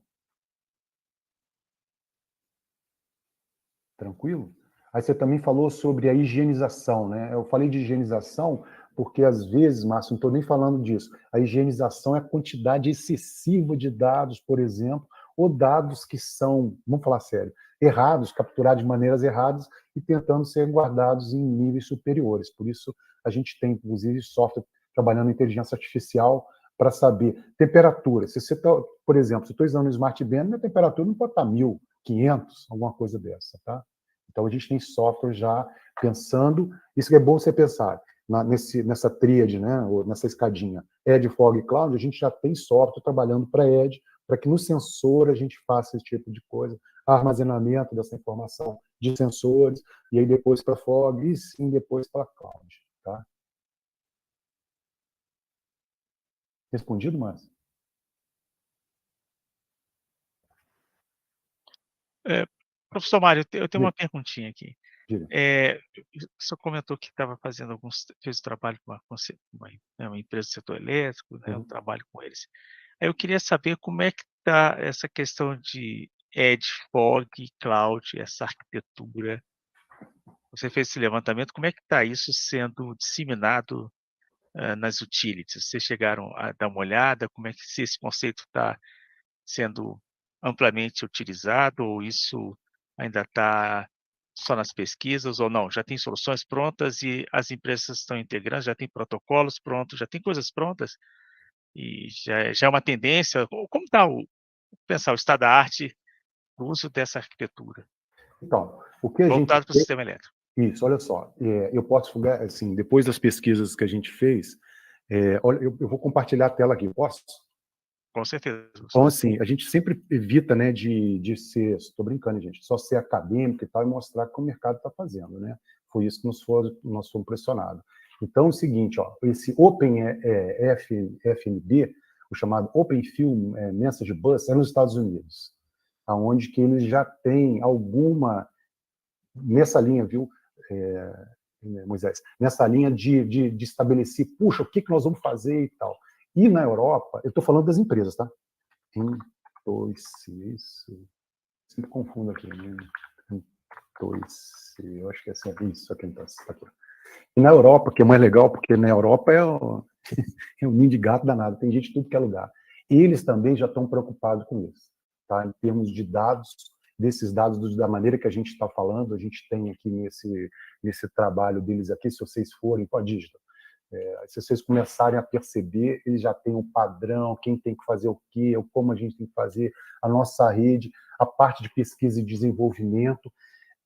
[SPEAKER 2] Tranquilo? Aí você também falou sobre a higienização, né? Eu falei de higienização porque, às vezes, Márcio, não estou nem falando disso, a higienização é a quantidade excessiva de dados, por exemplo, ou dados que são, vamos falar sério, errados, capturados de maneiras erradas e tentando ser guardados em níveis superiores. Por isso, a gente tem, inclusive, software trabalhando em inteligência artificial para saber temperatura. Se você está, por exemplo, se eu estou usando o Smart Band, minha temperatura não pode estar 1.500, alguma coisa dessa, tá? Então, a gente tem software já pensando, isso que é bom você pensar, nessa tríade, né, ou nessa escadinha, Edge, Fog e Cloud, a gente já tem software trabalhando para Edge, para que no sensor a gente faça esse tipo de coisa, armazenamento dessa informação de sensores, e aí depois para Fog, e sim depois para Cloud. Tá? Respondido, Márcio?
[SPEAKER 1] Professor Mário, eu tenho uma perguntinha aqui.
[SPEAKER 2] Diga.
[SPEAKER 1] O senhor comentou que estava fazendo fez trabalho com uma empresa do setor elétrico, né, um trabalho com eles. Aí eu queria saber como é que está essa questão de Edge, Fog, Cloud, essa arquitetura. Você fez esse levantamento, como é que está isso sendo disseminado nas utilities? Vocês chegaram a dar uma olhada? Como é que se esse conceito está sendo amplamente utilizado ou isso ainda está só nas pesquisas ou não? Já tem soluções prontas e as empresas estão integrando, já tem protocolos prontos, já tem coisas prontas e já é uma tendência? Como está pensar o estado da arte do uso dessa arquitetura
[SPEAKER 2] Então, o que a gente
[SPEAKER 1] voltado para o sistema elétrico?
[SPEAKER 2] Isso, olha só, eu posso, assim, depois das pesquisas que a gente fez, olha, eu vou compartilhar a tela aqui, posso?
[SPEAKER 1] Com certeza.
[SPEAKER 2] Então, assim, a gente sempre evita, né, de ser, estou brincando, gente, só ser acadêmico e tal, e mostrar o que o mercado está fazendo, né? Foi isso que nós fomos pressionados. Então, é o seguinte, ó, esse FMB, o chamado Open Film Message Bus, é nos Estados Unidos, aonde que eles já têm alguma, nessa linha, viu, Moisés, nessa linha de estabelecer, puxa, o que nós vamos fazer e tal. E na Europa, eu estou falando das empresas, tá? Isso. Sempre confundo aqui. Eu acho que é assim, isso aqui. Tá aqui. E na Europa, que é mais legal, porque na Europa é um ninho de gato danado, tem gente de tudo que é lugar. E eles também já estão preocupados com isso, tá? Em termos de dados, desses dados, da maneira que a gente está falando, a gente tem aqui nesse trabalho deles aqui, se vocês forem para a Digital, se vocês começarem a perceber, eles já têm um padrão, quem tem que fazer o quê, como a gente tem que fazer, a nossa rede, a parte de pesquisa e desenvolvimento,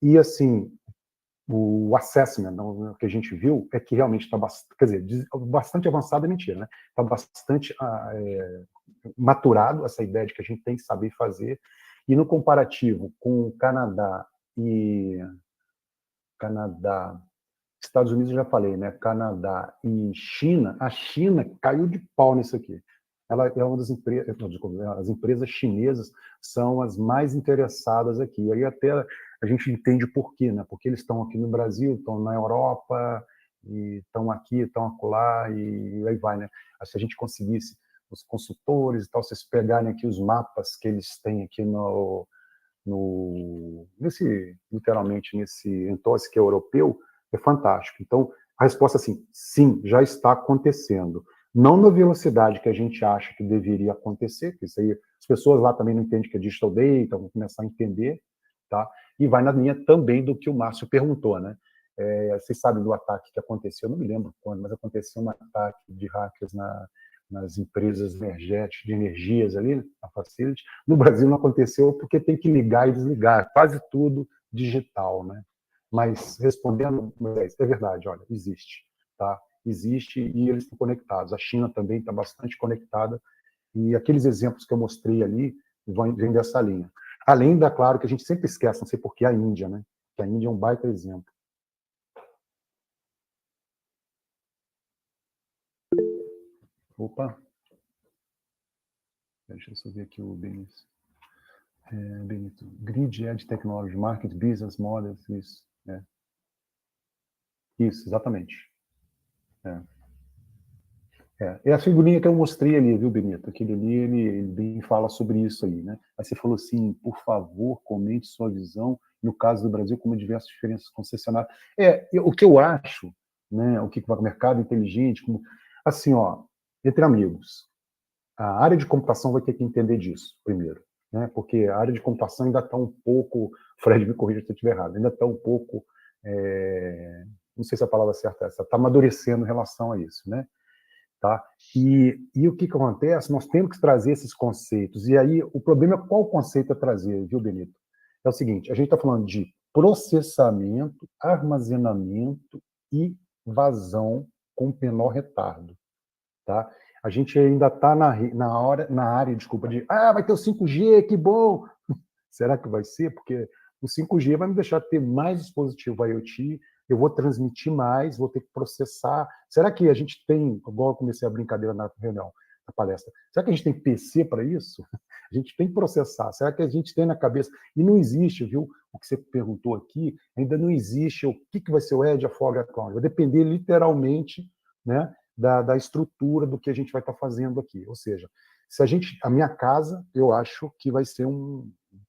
[SPEAKER 2] e assim, o assessment que a gente viu é que realmente está bastante avançado, é mentira, né? Está bastante maturado essa ideia de que a gente tem que saber fazer, e no comparativo com o Canadá Estados Unidos, eu já falei, né? Canadá e China, a China caiu de pau nisso aqui. Ela é uma das empresas, as empresas chinesas são as mais interessadas aqui. E aí até a gente entende por quê, né? Porque eles estão aqui no Brasil, estão na Europa, e estão aqui, estão acolá, e aí vai, né? Se a gente conseguisse os consultores e tal, vocês pegarem aqui os mapas que eles têm aqui literalmente nesse entorse que é europeu, é fantástico. Então, a resposta é assim, sim, já está acontecendo. Não na velocidade que a gente acha que deveria acontecer, que isso aí, as pessoas lá também não entendem que é digital data, vão começar a entender, tá? E vai na linha também do que o Márcio perguntou, né? Vocês sabem do ataque que aconteceu, eu não me lembro quando, mas aconteceu um ataque de hackers nas empresas energéticas, de energias ali, na Facility. No Brasil não aconteceu porque tem que ligar e desligar, quase tudo digital, né? Mas respondendo, é verdade, olha, existe, tá? Existe e eles estão conectados. A China também está bastante conectada e aqueles exemplos que eu mostrei ali vêm dessa linha. Além da, claro, que a gente sempre esquece, não sei por que, a Índia, né? Que a Índia é um baita exemplo. Opa! Deixa eu só ver aqui o Benito. Benito. Grid Edge Technology, Market Business Models, isso. Isso, exatamente. É a figurinha que eu mostrei ali, viu, Benito? Aquele ali, ele bem fala sobre isso aí, né? Aí você falou assim, por favor, comente sua visão, no caso do Brasil, como diversas diferenças concessionárias. O que eu acho, né, o que vai o mercado inteligente, como, assim, ó, entre amigos, a área de computação vai ter que entender disso, primeiro, né? Porque a área de computação ainda está um pouco, Fred, me corrija se eu estiver errado, ainda está um pouco, não sei se a palavra certa é essa, está amadurecendo em relação a isso, né? Tá? E o que acontece? Nós temos que trazer esses conceitos. E aí, o problema é qual conceito é trazer, viu, Benito? É o seguinte, a gente está falando de processamento, armazenamento e vazão com menor retardo. Tá? A gente ainda está na área, desculpa, de vai ter o 5G, que bom! Será que vai ser? Porque o 5G vai me deixar ter mais dispositivo IoT, eu vou transmitir mais, vou ter que processar. Será que a gente tem, igual eu comecei a brincadeira na reunião, na palestra, será que a gente tem PC para isso? A gente tem que processar. Será que a gente tem na cabeça? E não existe, viu? O que você perguntou aqui, ainda não existe o que vai ser o Edge, a Fog, a Cloud. Vai depender literalmente, né, da estrutura do que a gente vai estar fazendo aqui. Ou seja, se a minha casa, eu acho que vai ser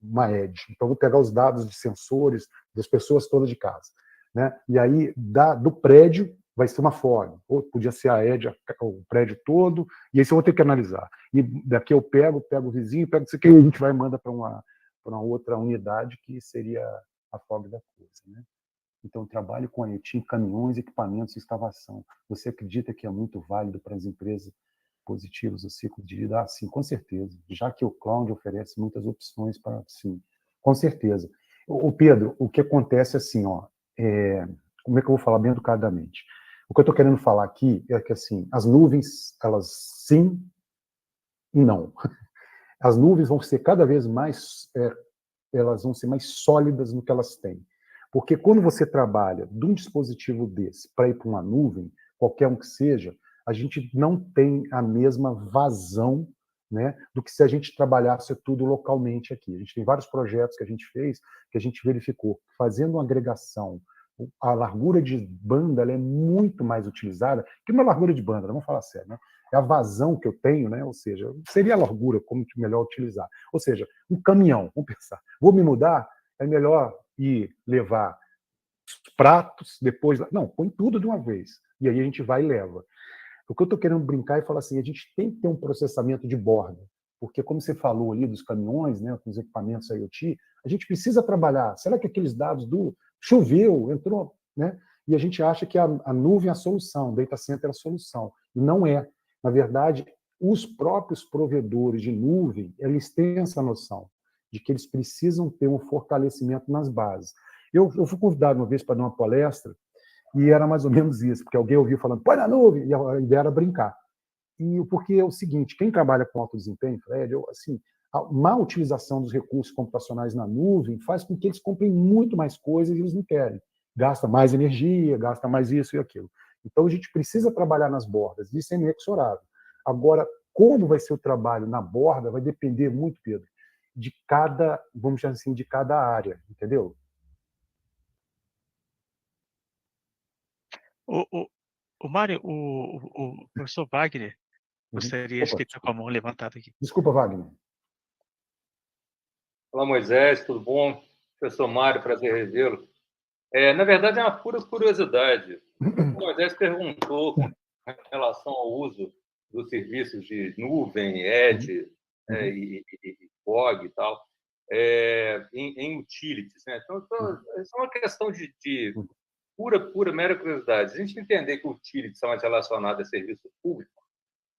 [SPEAKER 2] uma edge. Então, eu vou pegar os dados de sensores das pessoas todas de casa, né? E aí, do prédio, vai ser uma fog. Ou podia ser a edge, o prédio todo, e aí eu vou ter que analisar. E daqui eu pego o vizinho, pego isso aqui, e a gente vai e manda para uma outra unidade, que seria a fog da coisa, né? Então, trabalho com IoT em caminhões, equipamentos e instalação. Você acredita que é muito válido para as empresas positivos o ciclo de vida? Sim, com certeza. Já que o cloud oferece muitas opções para, sim, com certeza. O Pedro, o que acontece assim, ó, como é que eu vou falar bem educadamente? O que eu estou querendo falar aqui é que, assim, as nuvens, elas sim e não. As nuvens vão ser cada vez mais, elas vão ser mais sólidas no que elas têm. Porque quando você trabalha de um dispositivo desse para ir para uma nuvem, qualquer um que seja, a gente não tem a mesma vazão, né, do que se a gente trabalhasse tudo localmente aqui. A gente tem vários projetos que a gente fez, que a gente verificou, fazendo uma agregação, a largura de banda ela é muito mais utilizada que uma largura de banda, vamos falar sério, né? É a vazão que eu tenho, né? Ou seja, seria a largura, como melhor utilizar. Ou seja, um caminhão, vamos pensar, vou me mudar, é melhor ir levar pratos, depois... Não, põe tudo de uma vez. E aí a gente vai e leva. O que eu estou querendo brincar é falar assim, a gente tem que ter um processamento de borda, porque como você falou ali dos caminhões, né, com os equipamentos IoT, a gente precisa trabalhar. Será que aqueles dados choveu, entrou, né? E a gente acha que a nuvem é a solução, o data center é a solução. E não é. Na verdade, os próprios provedores de nuvem, eles têm essa noção de que eles precisam ter um fortalecimento nas bases. Eu fui convidado uma vez para dar uma palestra, e era mais ou menos isso, porque alguém ouviu falando, põe na nuvem, e a ideia era brincar. Porque é o seguinte, quem trabalha com alto desempenho, Fred, assim, a má utilização dos recursos computacionais na nuvem faz com que eles comprem muito mais coisas e eles não querem. gasta mais energia, gasta mais isso e aquilo. Então, a gente precisa trabalhar nas bordas, isso é inexorável. Agora, como vai ser o trabalho na borda vai depender muito, Pedro, de cada, vamos dizer assim, de cada área, entendeu?
[SPEAKER 1] O Mário, o professor Wagner gostaria, acho
[SPEAKER 2] Opa,
[SPEAKER 1] que ele está com a mão levantada aqui.
[SPEAKER 2] desculpa, Wagner.
[SPEAKER 3] Olá, Moisés, tudo bom? Professor Mário, prazer revê-lo. Na verdade, é uma pura curiosidade. O Moisés perguntou com relação ao uso dos serviços de nuvem, Edge, e Fog e tal, em utilities. Né? Então, isso é uma questão de pura, mera curiosidade. Se a gente entender que utilities são mais relacionadas a serviço público,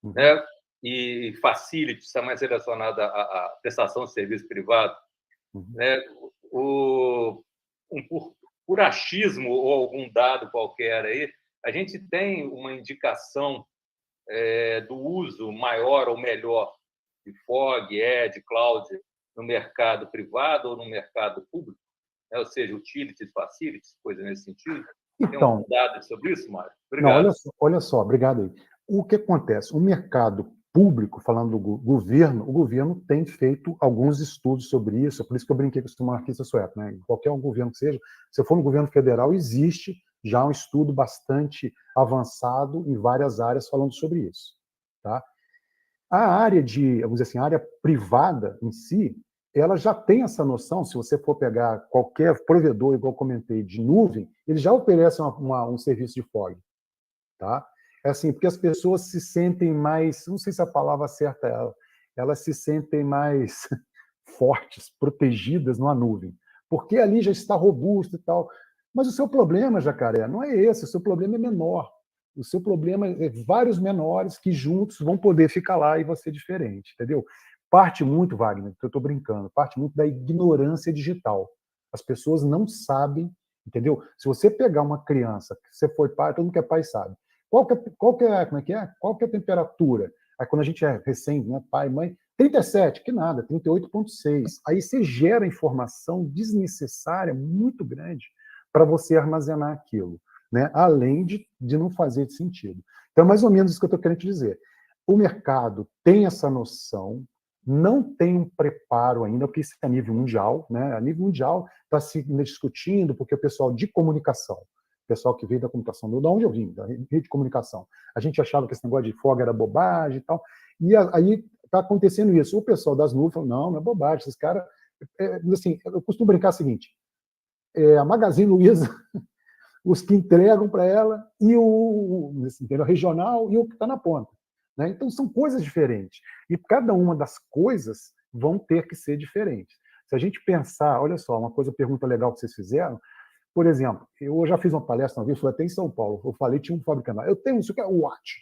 [SPEAKER 3] né? E facilities são mais relacionadas à prestação de serviço privado, né? Por achismo ou algum dado qualquer aí, a gente tem uma indicação do uso maior ou melhor de Fog, Edge, Cloud no mercado privado ou no mercado público, né? Ou seja, utilities, facilities, coisa nesse sentido. Tem
[SPEAKER 2] Então,
[SPEAKER 3] algum dado sobre isso, Mário?
[SPEAKER 2] Obrigado.
[SPEAKER 3] Não,
[SPEAKER 2] olha só, obrigado aí. O que acontece? O mercado público, falando do governo, o governo tem feito alguns estudos sobre isso, é por isso que eu brinquei com o monarquista sueco, né? Qualquer governo que seja, se for no governo federal, existe já um estudo bastante avançado em várias áreas falando sobre isso, tá? A área vamos dizer assim, a área privada em si, ela já tem essa noção, se você for pegar qualquer provedor, igual eu comentei, de nuvem, ele já oferece um serviço de fog, tá? É assim, porque as pessoas se sentem mais, não sei se a palavra certa é elas se sentem mais fortes, protegidas numa nuvem, porque ali já está robusto e tal. Mas o seu problema, Jacaré, não é esse, o seu problema é menor. O seu problema é vários menores que juntos vão poder ficar lá e você diferente, entendeu? Parte muito, Wagner, que eu estou brincando, parte muito da ignorância digital. As pessoas não sabem, entendeu? Se você pegar uma criança, você foi pai, todo mundo que é pai sabe. Como é que é? Qual que é a temperatura? Aí quando a gente é recém, né, pai, mãe, 37, que nada, 38,6. Aí você gera informação desnecessária muito grande para você armazenar aquilo, né? Além de não fazer sentido. Então, mais ou menos isso que eu estou querendo te dizer. O mercado tem essa noção, não tem um preparo ainda, porque isso é a nível mundial, né? A nível mundial está se discutindo, porque o pessoal de comunicação, o pessoal que veio da comunicação, de onde eu vim, da rede de comunicação, a gente achava que esse negócio de folga era bobagem e tal, e aí está acontecendo isso. O pessoal das nuvens falou, não é bobagem, esses caras... assim, eu costumo brincar o seguinte, a Magazine Luiza, os que entregam para ela, e o regional e o que está na ponta. Né? Então, são coisas diferentes. E cada uma das coisas vão ter que ser diferentes. Se a gente pensar, olha só, uma pergunta legal que vocês fizeram, por exemplo, eu já fiz uma palestra uma vez, foi até em São Paulo, eu falei, tinha um fabricante lá, eu tenho isso que é o Watch.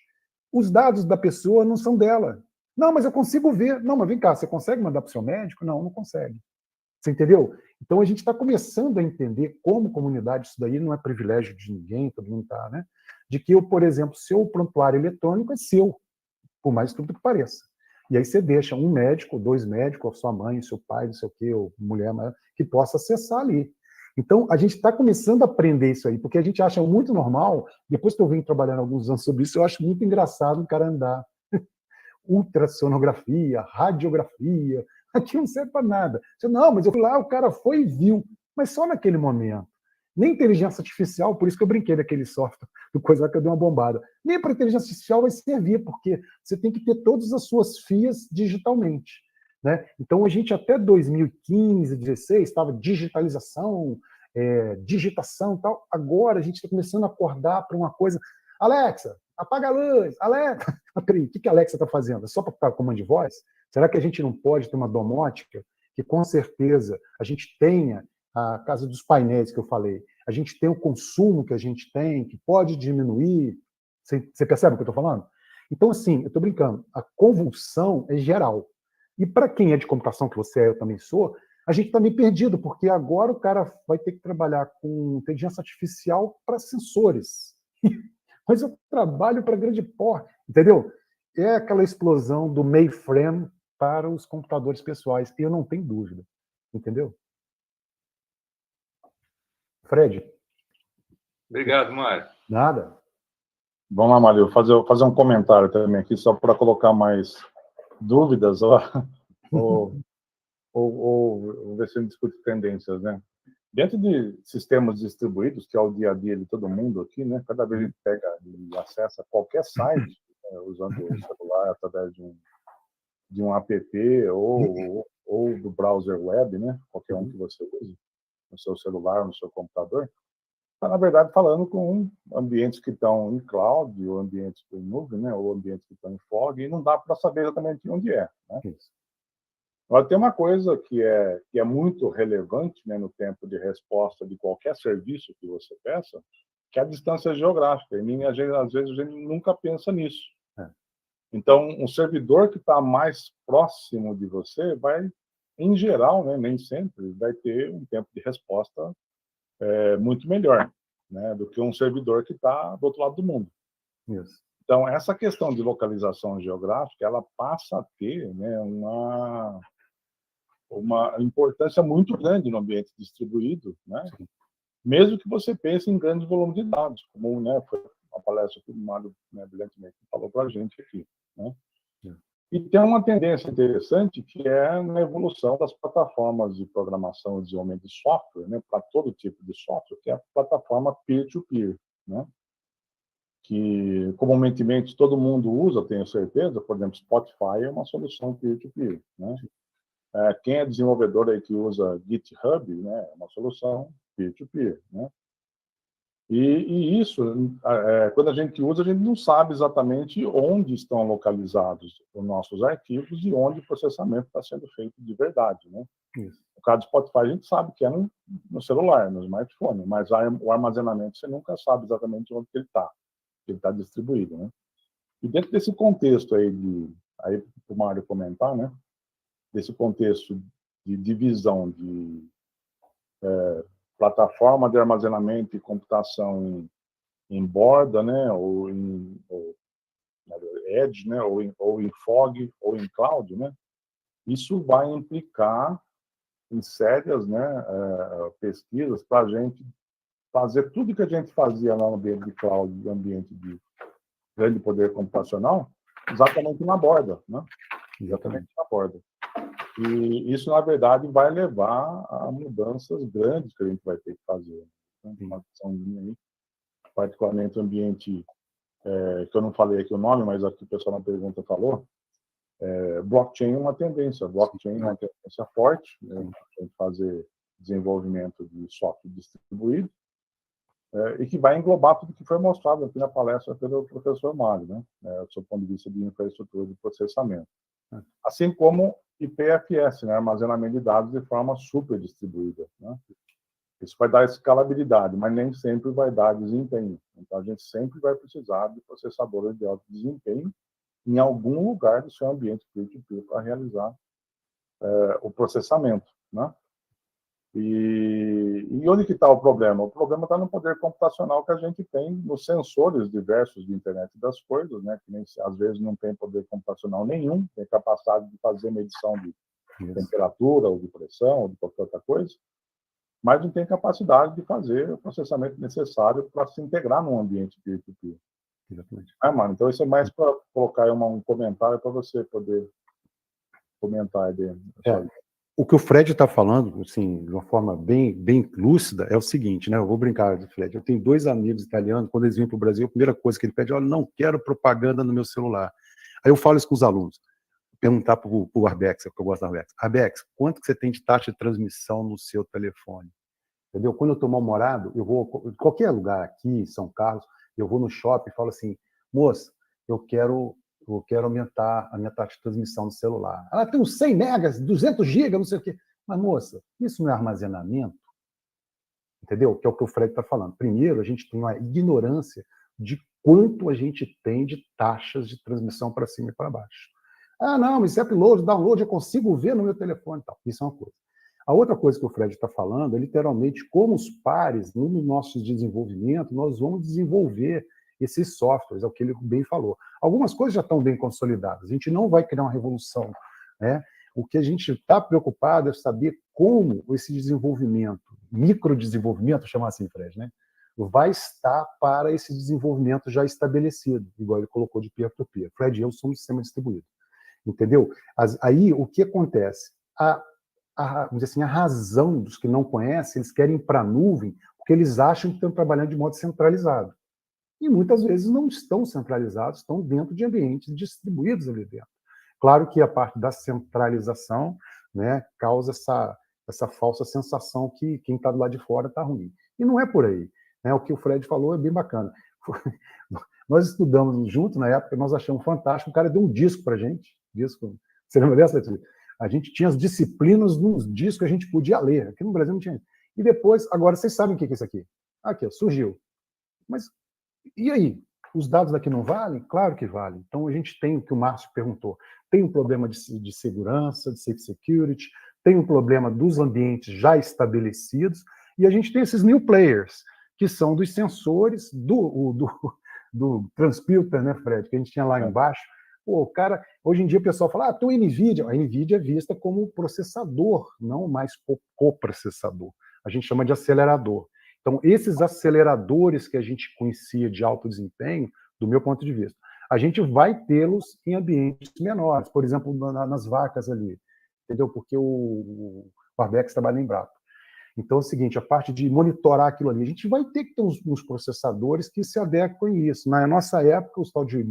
[SPEAKER 2] Os dados da pessoa não são dela. Não, mas eu consigo ver. Não, mas vem cá, você consegue mandar para o seu médico? Não, não consegue. Você entendeu? Então, a gente está começando a entender como comunidade, isso daí não é privilégio de ninguém, todo mundo está, né? De que, eu, por exemplo, seu prontuário eletrônico é seu, por mais tudo que pareça. E aí você deixa um médico, 2 médicos, sua mãe, seu pai, não sei o quê, ou mulher, que possa acessar ali. Então, a gente está começando a aprender isso aí, porque a gente acha muito normal, depois que eu venho trabalhando alguns anos sobre isso, eu acho muito engraçado o cara andar ultrassonografia, radiografia, aqui não serve para nada. Não, mas eu fui lá, o cara foi e viu, mas só naquele momento. Nem inteligência artificial, por isso que eu brinquei daquele software, do coisa lá que eu dei uma bombada. Nem para inteligência artificial vai servir, porque você tem que ter todas as suas FIAs digitalmente. Né? Então, a gente até 2015, 2016, estava digitalização, digitação e tal. Agora, a gente está começando a acordar para uma coisa. Alexa, apaga a luz. Alexa, o que a Alexa está fazendo? É só para ficar com comando de voz? Será que a gente não pode ter uma domótica que, com certeza, a gente tenha a casa dos painéis que eu falei, a gente tem o consumo que a gente tem, que pode diminuir? Você percebe o que eu estou falando? Então, assim, eu estou brincando, a convulsão é geral. E para quem é de computação, que você é, eu também sou, a gente está meio perdido, porque agora o cara vai ter que trabalhar com inteligência artificial para sensores. Mas eu trabalho para grande porte, entendeu? É aquela explosão do mainframe para os computadores pessoais, eu não tenho dúvida, entendeu? Fred?
[SPEAKER 3] Obrigado, Mário.
[SPEAKER 2] Nada.
[SPEAKER 4] Vamos lá, Mário, fazer um comentário também aqui, só para colocar mais dúvidas, ou ver se a gente discute tendências, né? Dentro de sistemas distribuídos, que é o dia a dia de todo mundo aqui, né? Cada vez a gente pega e acessa qualquer site, usando o celular através de um app ou do browser web, né? Qualquer um que você use, no seu celular, no seu computador, está, na verdade, falando com ambientes que estão em cloud, ou ambientes em nuvem, né? Ou ambientes que estão em fog, e não dá para saber exatamente onde é, né? Agora, tem uma coisa que é muito relevante, né, no tempo de resposta de qualquer serviço que você peça, que é a distância geográfica. E, às vezes, a gente nunca pensa nisso. Então, um servidor que está mais próximo de você vai, em geral, né, nem sempre, vai ter um tempo de resposta muito melhor, né, do que um servidor que está do outro lado do mundo.
[SPEAKER 2] Isso.
[SPEAKER 4] Então, essa questão de localização geográfica, ela passa a ter, né, uma importância muito grande no ambiente distribuído, né? Mesmo que você pense em grandes volumes de dados, como, né, foi uma palestra que o Mário, né, brilhantemente falou para a gente aqui, né? E tem uma tendência interessante que é na evolução das plataformas de programação e desenvolvimento de software, né, para todo tipo de software, que é a plataforma peer-to-peer, né? Que comumente todo mundo usa, tenho certeza. Por exemplo, Spotify é uma solução peer-to-peer, né? Quem é desenvolvedor aí que usa GitHub, né, é uma solução peer-to-peer, né? E isso, quando a gente usa, a gente não sabe exatamente onde estão localizados os nossos arquivos e onde o processamento está sendo feito de verdade, né? Isso. No caso do Spotify, a gente sabe que é no celular, no smartphone, mas o armazenamento você nunca sabe exatamente onde ele está distribuído, né? E dentro desse contexto aí para o Mário comentar, né? Desse contexto de divisão de plataforma de armazenamento e computação em borda, né, ou edge, né, ou em fog, ou em cloud, né, isso vai implicar em sérias, né, pesquisas para a gente fazer tudo que a gente fazia no ambiente de cloud, no ambiente de grande poder computacional, exatamente na borda, né? Exatamente na borda. E isso, na verdade, vai levar a mudanças grandes que a gente vai ter que fazer. Então, uma visãozinha aí, particularmente o ambiente, que eu não falei aqui o nome, mas aqui o pessoal na pergunta falou, blockchain é uma tendência. Blockchain é uma tendência forte, né, para fazer desenvolvimento de software distribuído, e que vai englobar tudo que foi mostrado aqui na palestra pelo professor Mário, né, do seu ponto de vista de infraestrutura de processamento. Assim como IPFS, né, armazenamento de dados de forma super distribuída, né? Isso vai dar escalabilidade, mas nem sempre vai dar desempenho. Então, a gente sempre vai precisar de processadores de alto desempenho em algum lugar do seu ambiente peer-to-peer para realizar o processamento, né? E onde que está o problema? O problema está no poder computacional que a gente tem nos sensores diversos de internet das coisas, né? Que nem, às vezes não tem poder computacional nenhum, tem capacidade de fazer medição de temperatura, ou de pressão, ou de qualquer outra coisa, mas não tem capacidade de fazer o processamento necessário para se integrar num ambiente peer-to-peer. Exatamente. Mano, então isso é mais para colocar aí um comentário para você poder comentar aí dentro.
[SPEAKER 2] O que o Fred está falando, assim, de uma forma bem lúcida, é o seguinte, né? Eu vou brincar de Fred. Eu tenho 2 amigos italianos, quando eles vêm para o Brasil, a primeira coisa que ele pede é: olha, não quero propaganda no meu celular. Aí eu falo isso com os alunos. Perguntar para o Arbex, porque eu gosto do Arbex. Arbex, quanto que você tem de taxa de transmissão no seu telefone? Entendeu? Quando eu estou mal-humorado, eu vou em qualquer lugar aqui, em São Carlos, eu vou no shopping e falo assim: moça, eu quero aumentar a minha taxa de transmissão no celular. Ela tem uns 100 megas, 200 gigas, não sei o quê. Mas, moça, isso não é armazenamento? Entendeu? Que é o que o Fred está falando. Primeiro, a gente tem uma ignorância de quanto a gente tem de taxas de transmissão para cima e para baixo. Ah, não, isso é upload, download, eu consigo ver no meu telefone. Então, isso é uma coisa. A outra coisa que o Fred está falando é, literalmente, como os pares, no nosso desenvolvimento, nós vamos desenvolver esses softwares, é o que ele bem falou. Algumas coisas já estão bem consolidadas, a gente não vai criar uma revolução, né? O que a gente está preocupado é saber como esse desenvolvimento, microdesenvolvimento, chamar assim, Fred, né? vai estar para esse desenvolvimento já estabelecido, igual ele colocou de peer-to-peer. Fred e eu somos um sistema distribuído. Entendeu? Aí, o que acontece? Vamos dizer assim, a razão dos que não conhecem, eles querem ir para a nuvem porque eles acham que estão trabalhando de modo centralizado. E muitas vezes não estão centralizados, estão dentro de ambientes distribuídos ali dentro. Claro que a parte da centralização, né, causa essa falsa sensação que quem está do lado de fora está ruim. E não é por aí. Né? O que o Fred falou é bem bacana. Nós estudamos juntos na época, nós achamos fantástico, o cara deu um disco para a gente. Disco, você lembra dessa? A gente tinha as disciplinas nos discos que a gente podia ler. Aqui no Brasil não tinha. E depois, agora vocês sabem o que é isso aqui. Aqui, ó, surgiu. Mas e aí? Os dados daqui não valem? Claro que valem. Então a gente tem o que o Márcio perguntou. Tem um problema de segurança, de safe security, tem um problema dos ambientes já estabelecidos, e a gente tem esses new players, que são dos sensores, do transputer, né, Fred, que a gente tinha lá embaixo. Pô, o cara, hoje em dia o pessoal fala, tem o NVIDIA. A NVIDIA é vista como processador, não mais coprocessador. A gente chama de acelerador. Então, esses aceleradores que a gente conhecia de alto desempenho, do meu ponto de vista, a gente vai tê-los em ambientes menores, por exemplo, nas vacas ali, entendeu? Porque o Arbex trabalha em Embrapa. Então, é o seguinte, a parte de monitorar aquilo ali, a gente vai ter que ter uns processadores que se adequem a isso. Na nossa época, o tal de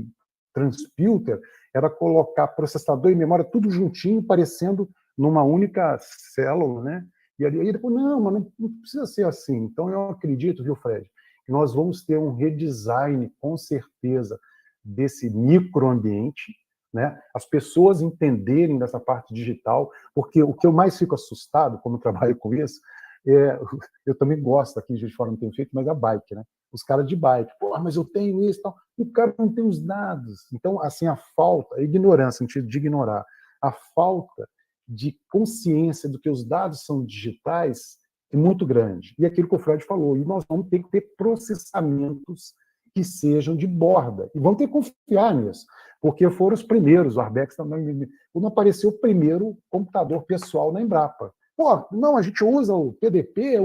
[SPEAKER 2] transputer era colocar processador e memória tudo juntinho, parecendo numa única célula, né? E aí depois, não, mas não precisa ser assim. Então, eu acredito, viu, Fred, que nós vamos ter um redesign, com certeza, desse microambiente, né? As pessoas entenderem dessa parte digital, porque o que eu mais fico assustado, como eu trabalho com isso, eu também gosto, aqui de fora não tenho feito, mas a bike, né? Os caras de bike, mas eu tenho isso e tal, e o cara não tem os dados. Então, assim, a falta, a ignorância, no sentido de ignorar, a falta de consciência do que os dados são digitais é muito grande. E aquilo que o Fred falou, e nós vamos ter que ter processamentos que sejam de borda, e vamos ter que confiar nisso, porque foram os primeiros, o Arbex também, quando apareceu o primeiro computador pessoal na Embrapa. Não, a gente usa o PDP,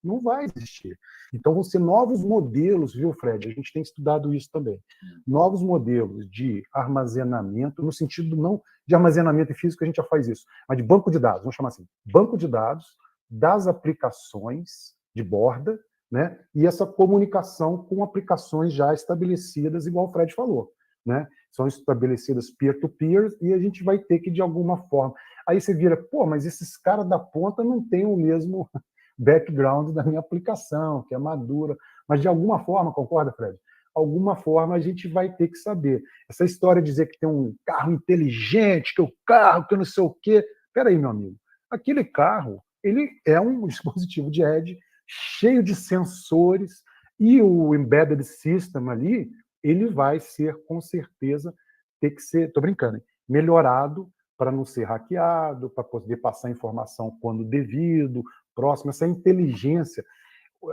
[SPEAKER 2] não vai existir. Então vão ser novos modelos, viu, Fred? A gente tem estudado isso também. Novos modelos de armazenamento, no sentido não de armazenamento físico, a gente já faz isso, mas de banco de dados, vamos chamar assim, banco de dados das aplicações de borda, né? E essa comunicação com aplicações já estabelecidas, igual o Fred falou, né? São estabelecidas peer-to-peer e a gente vai ter que, de alguma forma... Aí você vira, mas esses caras da ponta não têm o mesmo background da minha aplicação, que é madura. Mas, de alguma forma, concorda, Fred? Alguma forma a gente vai ter que saber. Essa história de dizer que tem um carro inteligente, que é o carro, que eu não sei o quê... Peraí, meu amigo. Aquele carro, ele é um dispositivo de edge cheio de sensores e o embedded system ali, ele vai ser, com certeza, ter que ser, estou brincando, hein? Melhorado para não ser hackeado, para poder passar informação quando devido, próximo, essa inteligência.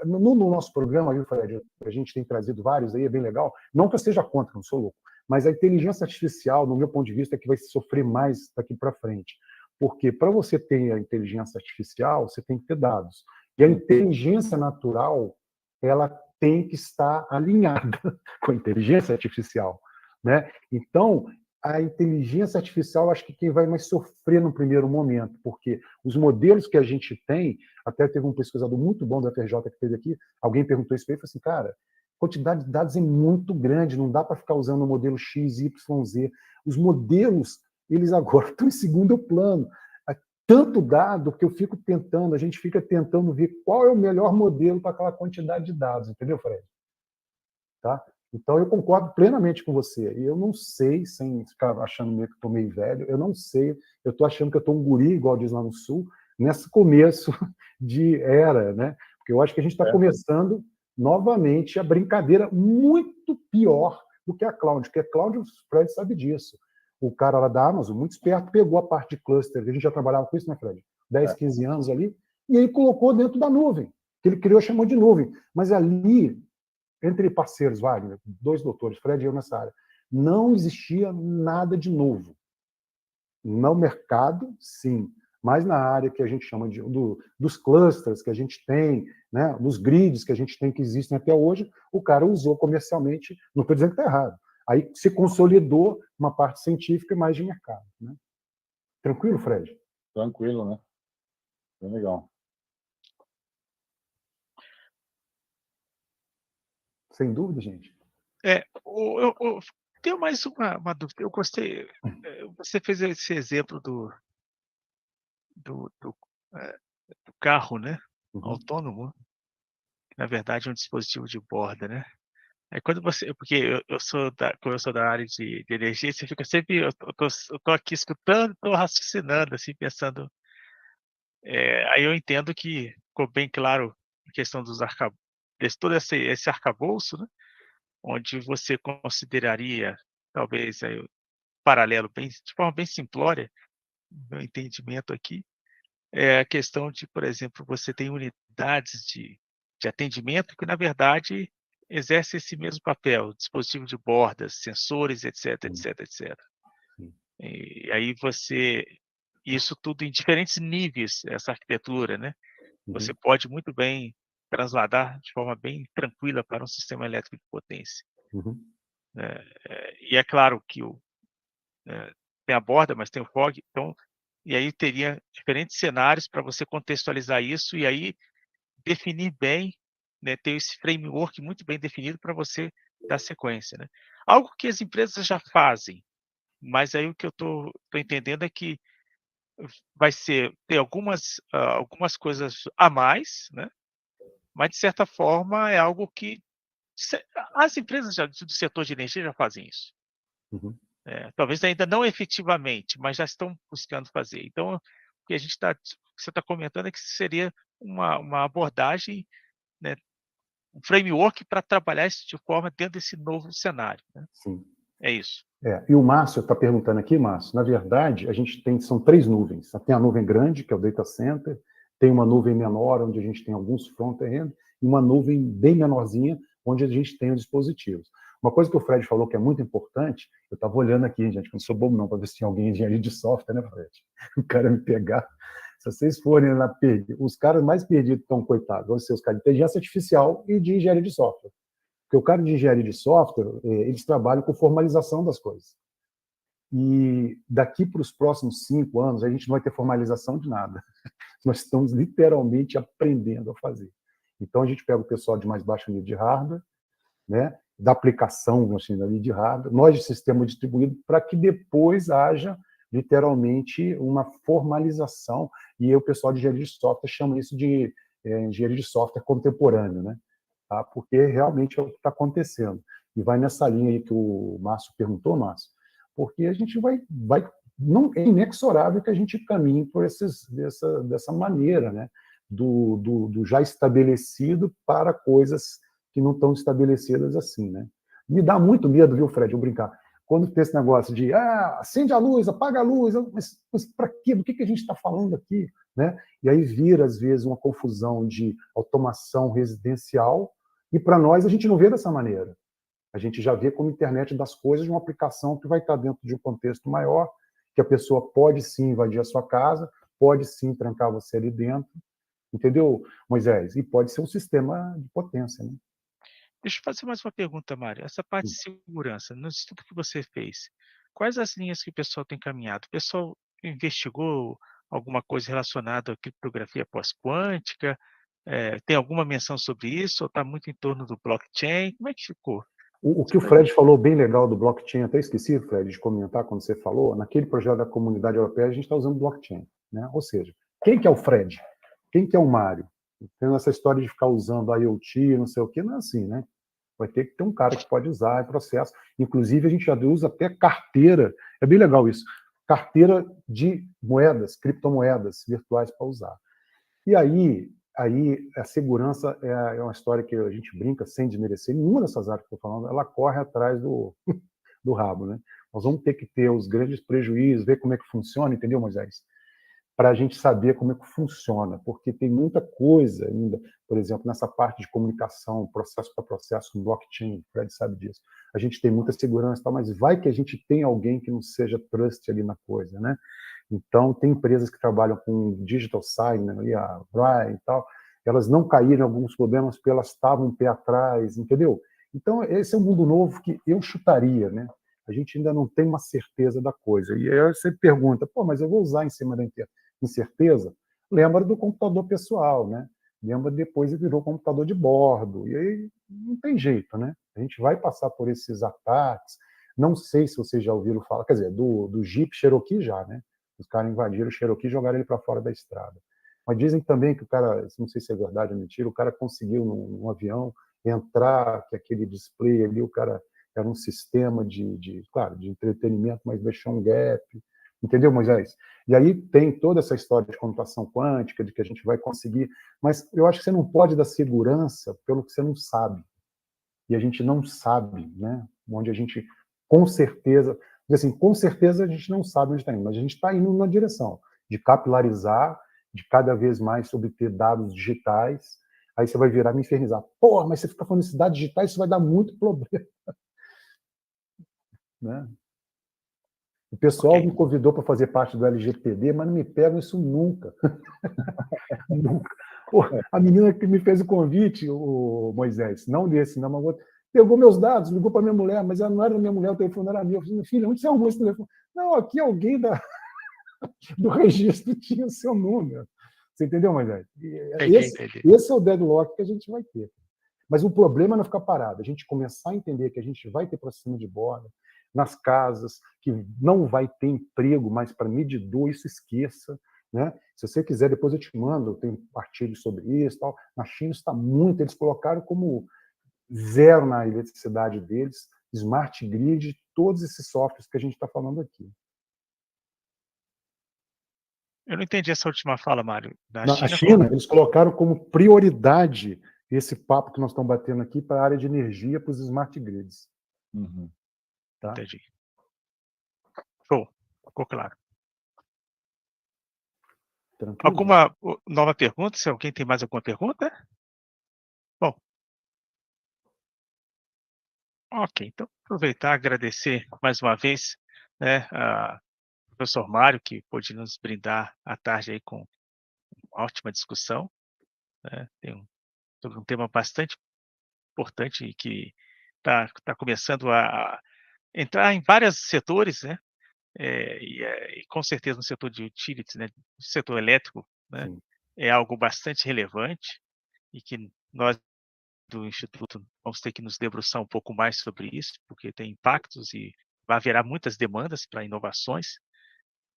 [SPEAKER 2] No nosso programa, viu, Fred, a gente tem trazido vários aí, é bem legal, não que eu seja contra, não sou louco, mas a inteligência artificial, no meu ponto de vista, é que vai sofrer mais daqui para frente. Porque para você ter a inteligência artificial, você tem que ter dados. E a inteligência natural, ela tem que estar alinhada com a inteligência artificial, né? Então, a inteligência artificial, acho que quem vai mais sofrer no primeiro momento, porque os modelos que a gente tem, até teve um pesquisador muito bom da FRJ que teve aqui, alguém perguntou isso para ele e falou assim, cara, a quantidade de dados é muito grande, não dá para ficar usando o modelo X, Y, Z. Os modelos, eles agora estão em segundo plano. Tanto dado que eu fico tentando, a gente fica tentando ver qual é o melhor modelo para aquela quantidade de dados, entendeu, Fred? Tá? Então, eu concordo plenamente com você. E eu não sei, sem ficar achando meio que estou meio velho, eu não sei, eu estou achando que eu estou um guri, igual diz lá no Sul, nesse começo de era, né? Porque eu acho que a gente está começando novamente a brincadeira muito pior do que a cloud, porque a cloud, o Fred sabe disso. O cara lá da Amazon, muito esperto, pegou a parte de cluster, a gente já trabalhava com isso, né, Fred? 10, 15 anos ali, e aí colocou dentro da nuvem, que ele criou, chamou de nuvem. Mas ali, entre parceiros, Wagner, 2 doutores, Fred e eu nessa área, não existia nada de novo. No mercado, sim, mas na área que a gente chama dos clusters que a gente tem, né, dos grids que a gente tem, que existem até hoje, o cara usou comercialmente, não estou dizendo que está errado. Aí se consolidou uma parte científica e mais de mercado. Né? Tranquilo, Fred?
[SPEAKER 4] Tranquilo, né? Bem legal.
[SPEAKER 2] Sem dúvida, gente.
[SPEAKER 1] Eu tenho mais uma dúvida. Eu gostei. Você fez esse exemplo do, do, do carro, né? Autônomo, que na verdade é um dispositivo de borda, né? Aí quando você, porque como eu sou da área de energia, você fica sempre, eu tô aqui escutando, tô raciocinando, assim, pensando. Aí eu entendo que ficou bem claro a questão dos todo esse arcabouço, né? Onde você consideraria, talvez, aí, paralelo, de forma bem simplória, meu entendimento aqui, é a questão de, por exemplo, você tem unidades de atendimento que, na verdade, exercem esse mesmo papel, dispositivo de bordas, sensores, etc, etc, etc. E aí isso tudo em diferentes níveis, essa arquitetura, né? Você pode muito bem transladar de forma bem tranquila para um sistema elétrico de potência. E é claro que tem a borda, mas tem o fog, então, e aí teria diferentes cenários para você contextualizar isso e aí definir bem, né, ter esse framework muito bem definido para você dar sequência, né? Algo que as empresas já fazem, mas aí o que eu estou entendendo é que vai ter algumas coisas a mais, né? Mas de certa forma é algo que as empresas do setor de energia já fazem isso. Talvez ainda não efetivamente, mas já estão buscando fazer. Então, o que você está comentando é que seria uma abordagem, né, um framework para trabalhar isso de forma dentro desse novo cenário. Né?
[SPEAKER 2] Sim.
[SPEAKER 1] É isso.
[SPEAKER 2] E o Márcio está perguntando aqui, Márcio, na verdade, a gente são 3 nuvens. Tem a nuvem grande, que é o data center, tem uma nuvem menor, onde a gente tem alguns front-end, e uma nuvem bem menorzinha, onde a gente tem os dispositivos. Uma coisa que o Fred falou que é muito importante, eu estava olhando aqui, gente, que não sou bobo não, para ver se tinha alguém em engenharia de software, né, Fred? O cara me pegar. Se vocês forem lá, os caras mais perdidos estão, coitados, vão ser os caras de inteligência artificial e de engenharia de software. Porque o cara de engenharia de software, eles trabalham com formalização das coisas. E daqui para os próximos 5 anos, a gente não vai ter formalização de nada. Nós estamos literalmente aprendendo a fazer. Então, a gente pega o pessoal de mais baixo nível de hardware, né, da aplicação assim, de hardware, nós de sistema distribuído, para que depois haja, literalmente, uma formalização. E aí, o pessoal de engenharia de software chama isso de engenharia de software contemporâneo, né? Tá? Porque realmente é o que está acontecendo. E vai nessa linha aí que o Márcio perguntou, Márcio, porque a gente vai não é inexorável que a gente caminhe por dessa maneira, né? Do já estabelecido para coisas que não estão estabelecidas assim, né? Me dá muito medo, viu, Fred, eu brincar, quando tem esse negócio de acende a luz, apaga a luz, mas para quê? Do que a gente está falando aqui? Né? E aí vira, às vezes, uma confusão de automação residencial, e para nós a gente não vê dessa maneira. A gente já vê como internet das coisas, uma aplicação que vai estar dentro de um contexto maior, que a pessoa pode sim invadir a sua casa, pode sim trancar você ali dentro, entendeu, Moisés? E pode ser um sistema de potência, né?
[SPEAKER 1] Deixa eu fazer mais uma pergunta, Mário. Essa parte de segurança, no estudo que você fez, quais as linhas que o pessoal tem caminhado? O pessoal investigou alguma coisa relacionada à criptografia pós-quântica? Tem alguma menção sobre isso? Ou está muito em torno do blockchain? Como é que ficou?
[SPEAKER 2] O que o Fred falou bem legal do blockchain, até esqueci, Fred, de comentar quando você falou, naquele projeto da Comunidade Europeia a gente está usando blockchain. Né? Ou seja, quem que é o Fred? Quem que é o Mário? Tem essa história de ficar usando IoT, não sei o quê, não é assim, né? Vai ter que ter um cara que pode usar, é processo. Inclusive, a gente já usa até carteira, é bem legal isso, carteira de moedas, criptomoedas virtuais para usar. E aí a segurança é uma história que a gente brinca sem desmerecer. Nenhuma dessas áreas que eu estou falando, ela corre atrás do rabo, né? Nós vamos ter que ter os grandes prejuízos, ver como é que funciona, entendeu, Moisés? Para a gente saber como é que funciona, porque tem muita coisa ainda, por exemplo, nessa parte de comunicação, processo para processo, com blockchain, o Fred sabe disso. A gente tem muita segurança, mas vai que a gente tem alguém que não seja trust ali na coisa, né? Então, tem empresas que trabalham com digital sign, né, a Braille e tal, elas não caíram em alguns problemas porque elas estavam um pé atrás, entendeu? Então, esse é um mundo novo que eu chutaria, né? A gente ainda não tem uma certeza da coisa. E aí você pergunta, pô, mas eu vou usar em cima da incerteza? Lembra do computador pessoal, né? Lembra depois virou computador de bordo. E aí não tem jeito, né? A gente vai passar por esses ataques. Não sei se vocês já ouviram falar, quer dizer, do Jeep Cherokee já, né? Os caras invadiram o Cherokee e jogaram ele para fora da estrada. Mas dizem também que o cara, não sei se é verdade ou mentira, o cara conseguiu num avião entrar, que aquele display ali, o cara era um sistema claro, de entretenimento, mas deixou um gap. Entendeu, Moisés? E aí tem toda essa história de computação quântica, de que a gente vai conseguir, mas eu acho que você não pode dar segurança pelo que você não sabe. E a gente não sabe, né? Onde a gente, com certeza, assim, com certeza a gente não sabe onde está indo, mas a gente está indo numa direção de capilarizar, de cada vez mais obter dados digitais. Aí você vai virar e me infernizar. Pô, mas você fica falando de dados digitais, isso vai dar muito problema. Né? O pessoal me convidou para fazer parte do LGPD, mas não me pegam isso nunca. Nunca. Pô, a menina que me fez o convite, o Moisés, não desse, não, mas outro, pegou meus dados, ligou para minha mulher, mas ela não era minha mulher, o telefone era meu. Eu falei, minha filha, onde você arrumou esse telefone? Não, aqui alguém do registro tinha o seu número. Você entendeu, Moisés? Esse é o deadlock que a gente vai ter. Mas o problema é não ficar parado, a gente começar a entender que a gente vai ter processamento de borda nas casas, que não vai ter emprego mais para medidor, isso esqueça. Né? Se você quiser, depois eu te mando, tem artigos sobre isso. Tal. Na China está muito, eles colocaram como zero na eletricidade deles, smart grid, todos esses softwares que a gente está falando aqui.
[SPEAKER 1] Eu não entendi essa última fala, Mário.
[SPEAKER 2] Na China, eles colocaram como prioridade esse papo que nós estamos batendo aqui para a área de energia, para os smart grids.
[SPEAKER 4] Uhum.
[SPEAKER 1] Tá? Entendi. Show. Ficou claro. Tranquilo. Alguma nova pergunta? Se alguém tem mais alguma pergunta? Bom. Ok, então aproveitar e agradecer mais uma vez, né, ao professor Mário, que pôde nos brindar à tarde aí com uma ótima discussão. Né, sobre um tema bastante importante e que está começando a entrar em vários setores, né? E com certeza no setor de utilities, né, no setor elétrico, né, é algo bastante relevante e que nós do Instituto vamos ter que nos debruçar um pouco mais sobre isso, porque tem impactos e haverá muitas demandas para inovações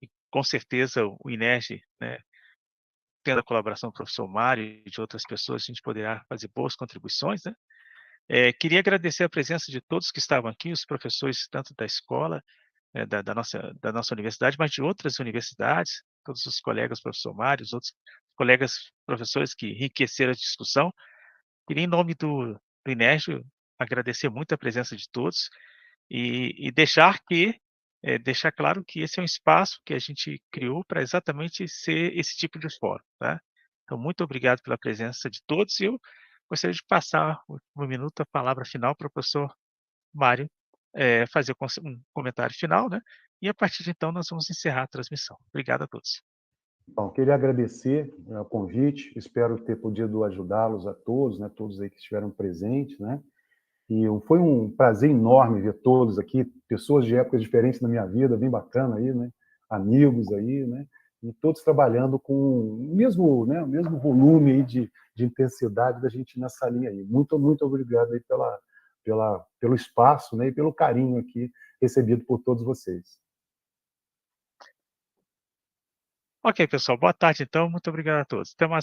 [SPEAKER 1] e com certeza o INERJ, né, tendo a colaboração do professor Mário e de outras pessoas, a gente poderá fazer boas contribuições, né? Queria agradecer a presença de todos que estavam aqui, os professores tanto da escola, da nossa universidade, mas de outras universidades, todos os colegas, professor Mário, os outros colegas professores que enriqueceram a discussão. Queria, em nome do INERJ, agradecer muito a presença de todos e deixar claro que esse é um espaço que a gente criou para exatamente ser esse tipo de fórum. Tá? Então, muito obrigado pela presença de todos e eu gostaria de passar um minuto a palavra final para o professor Mário fazer um comentário final, né? E a partir de então nós vamos encerrar a transmissão. Obrigado a todos.
[SPEAKER 2] Bom, queria agradecer o convite, espero ter podido ajudá-los a todos, né, todos aí que estiveram presentes, né? E foi um prazer enorme ver todos aqui, pessoas de épocas diferentes na minha vida, bem bacana aí, né? Amigos aí, né? E todos trabalhando com o mesmo volume aí de intensidade da gente nessa linha aí. Muito, muito obrigado aí pelo espaço, né? E pelo carinho aqui recebido por todos vocês.
[SPEAKER 1] Ok, pessoal. Boa tarde, então. Muito obrigado a todos. Até mais.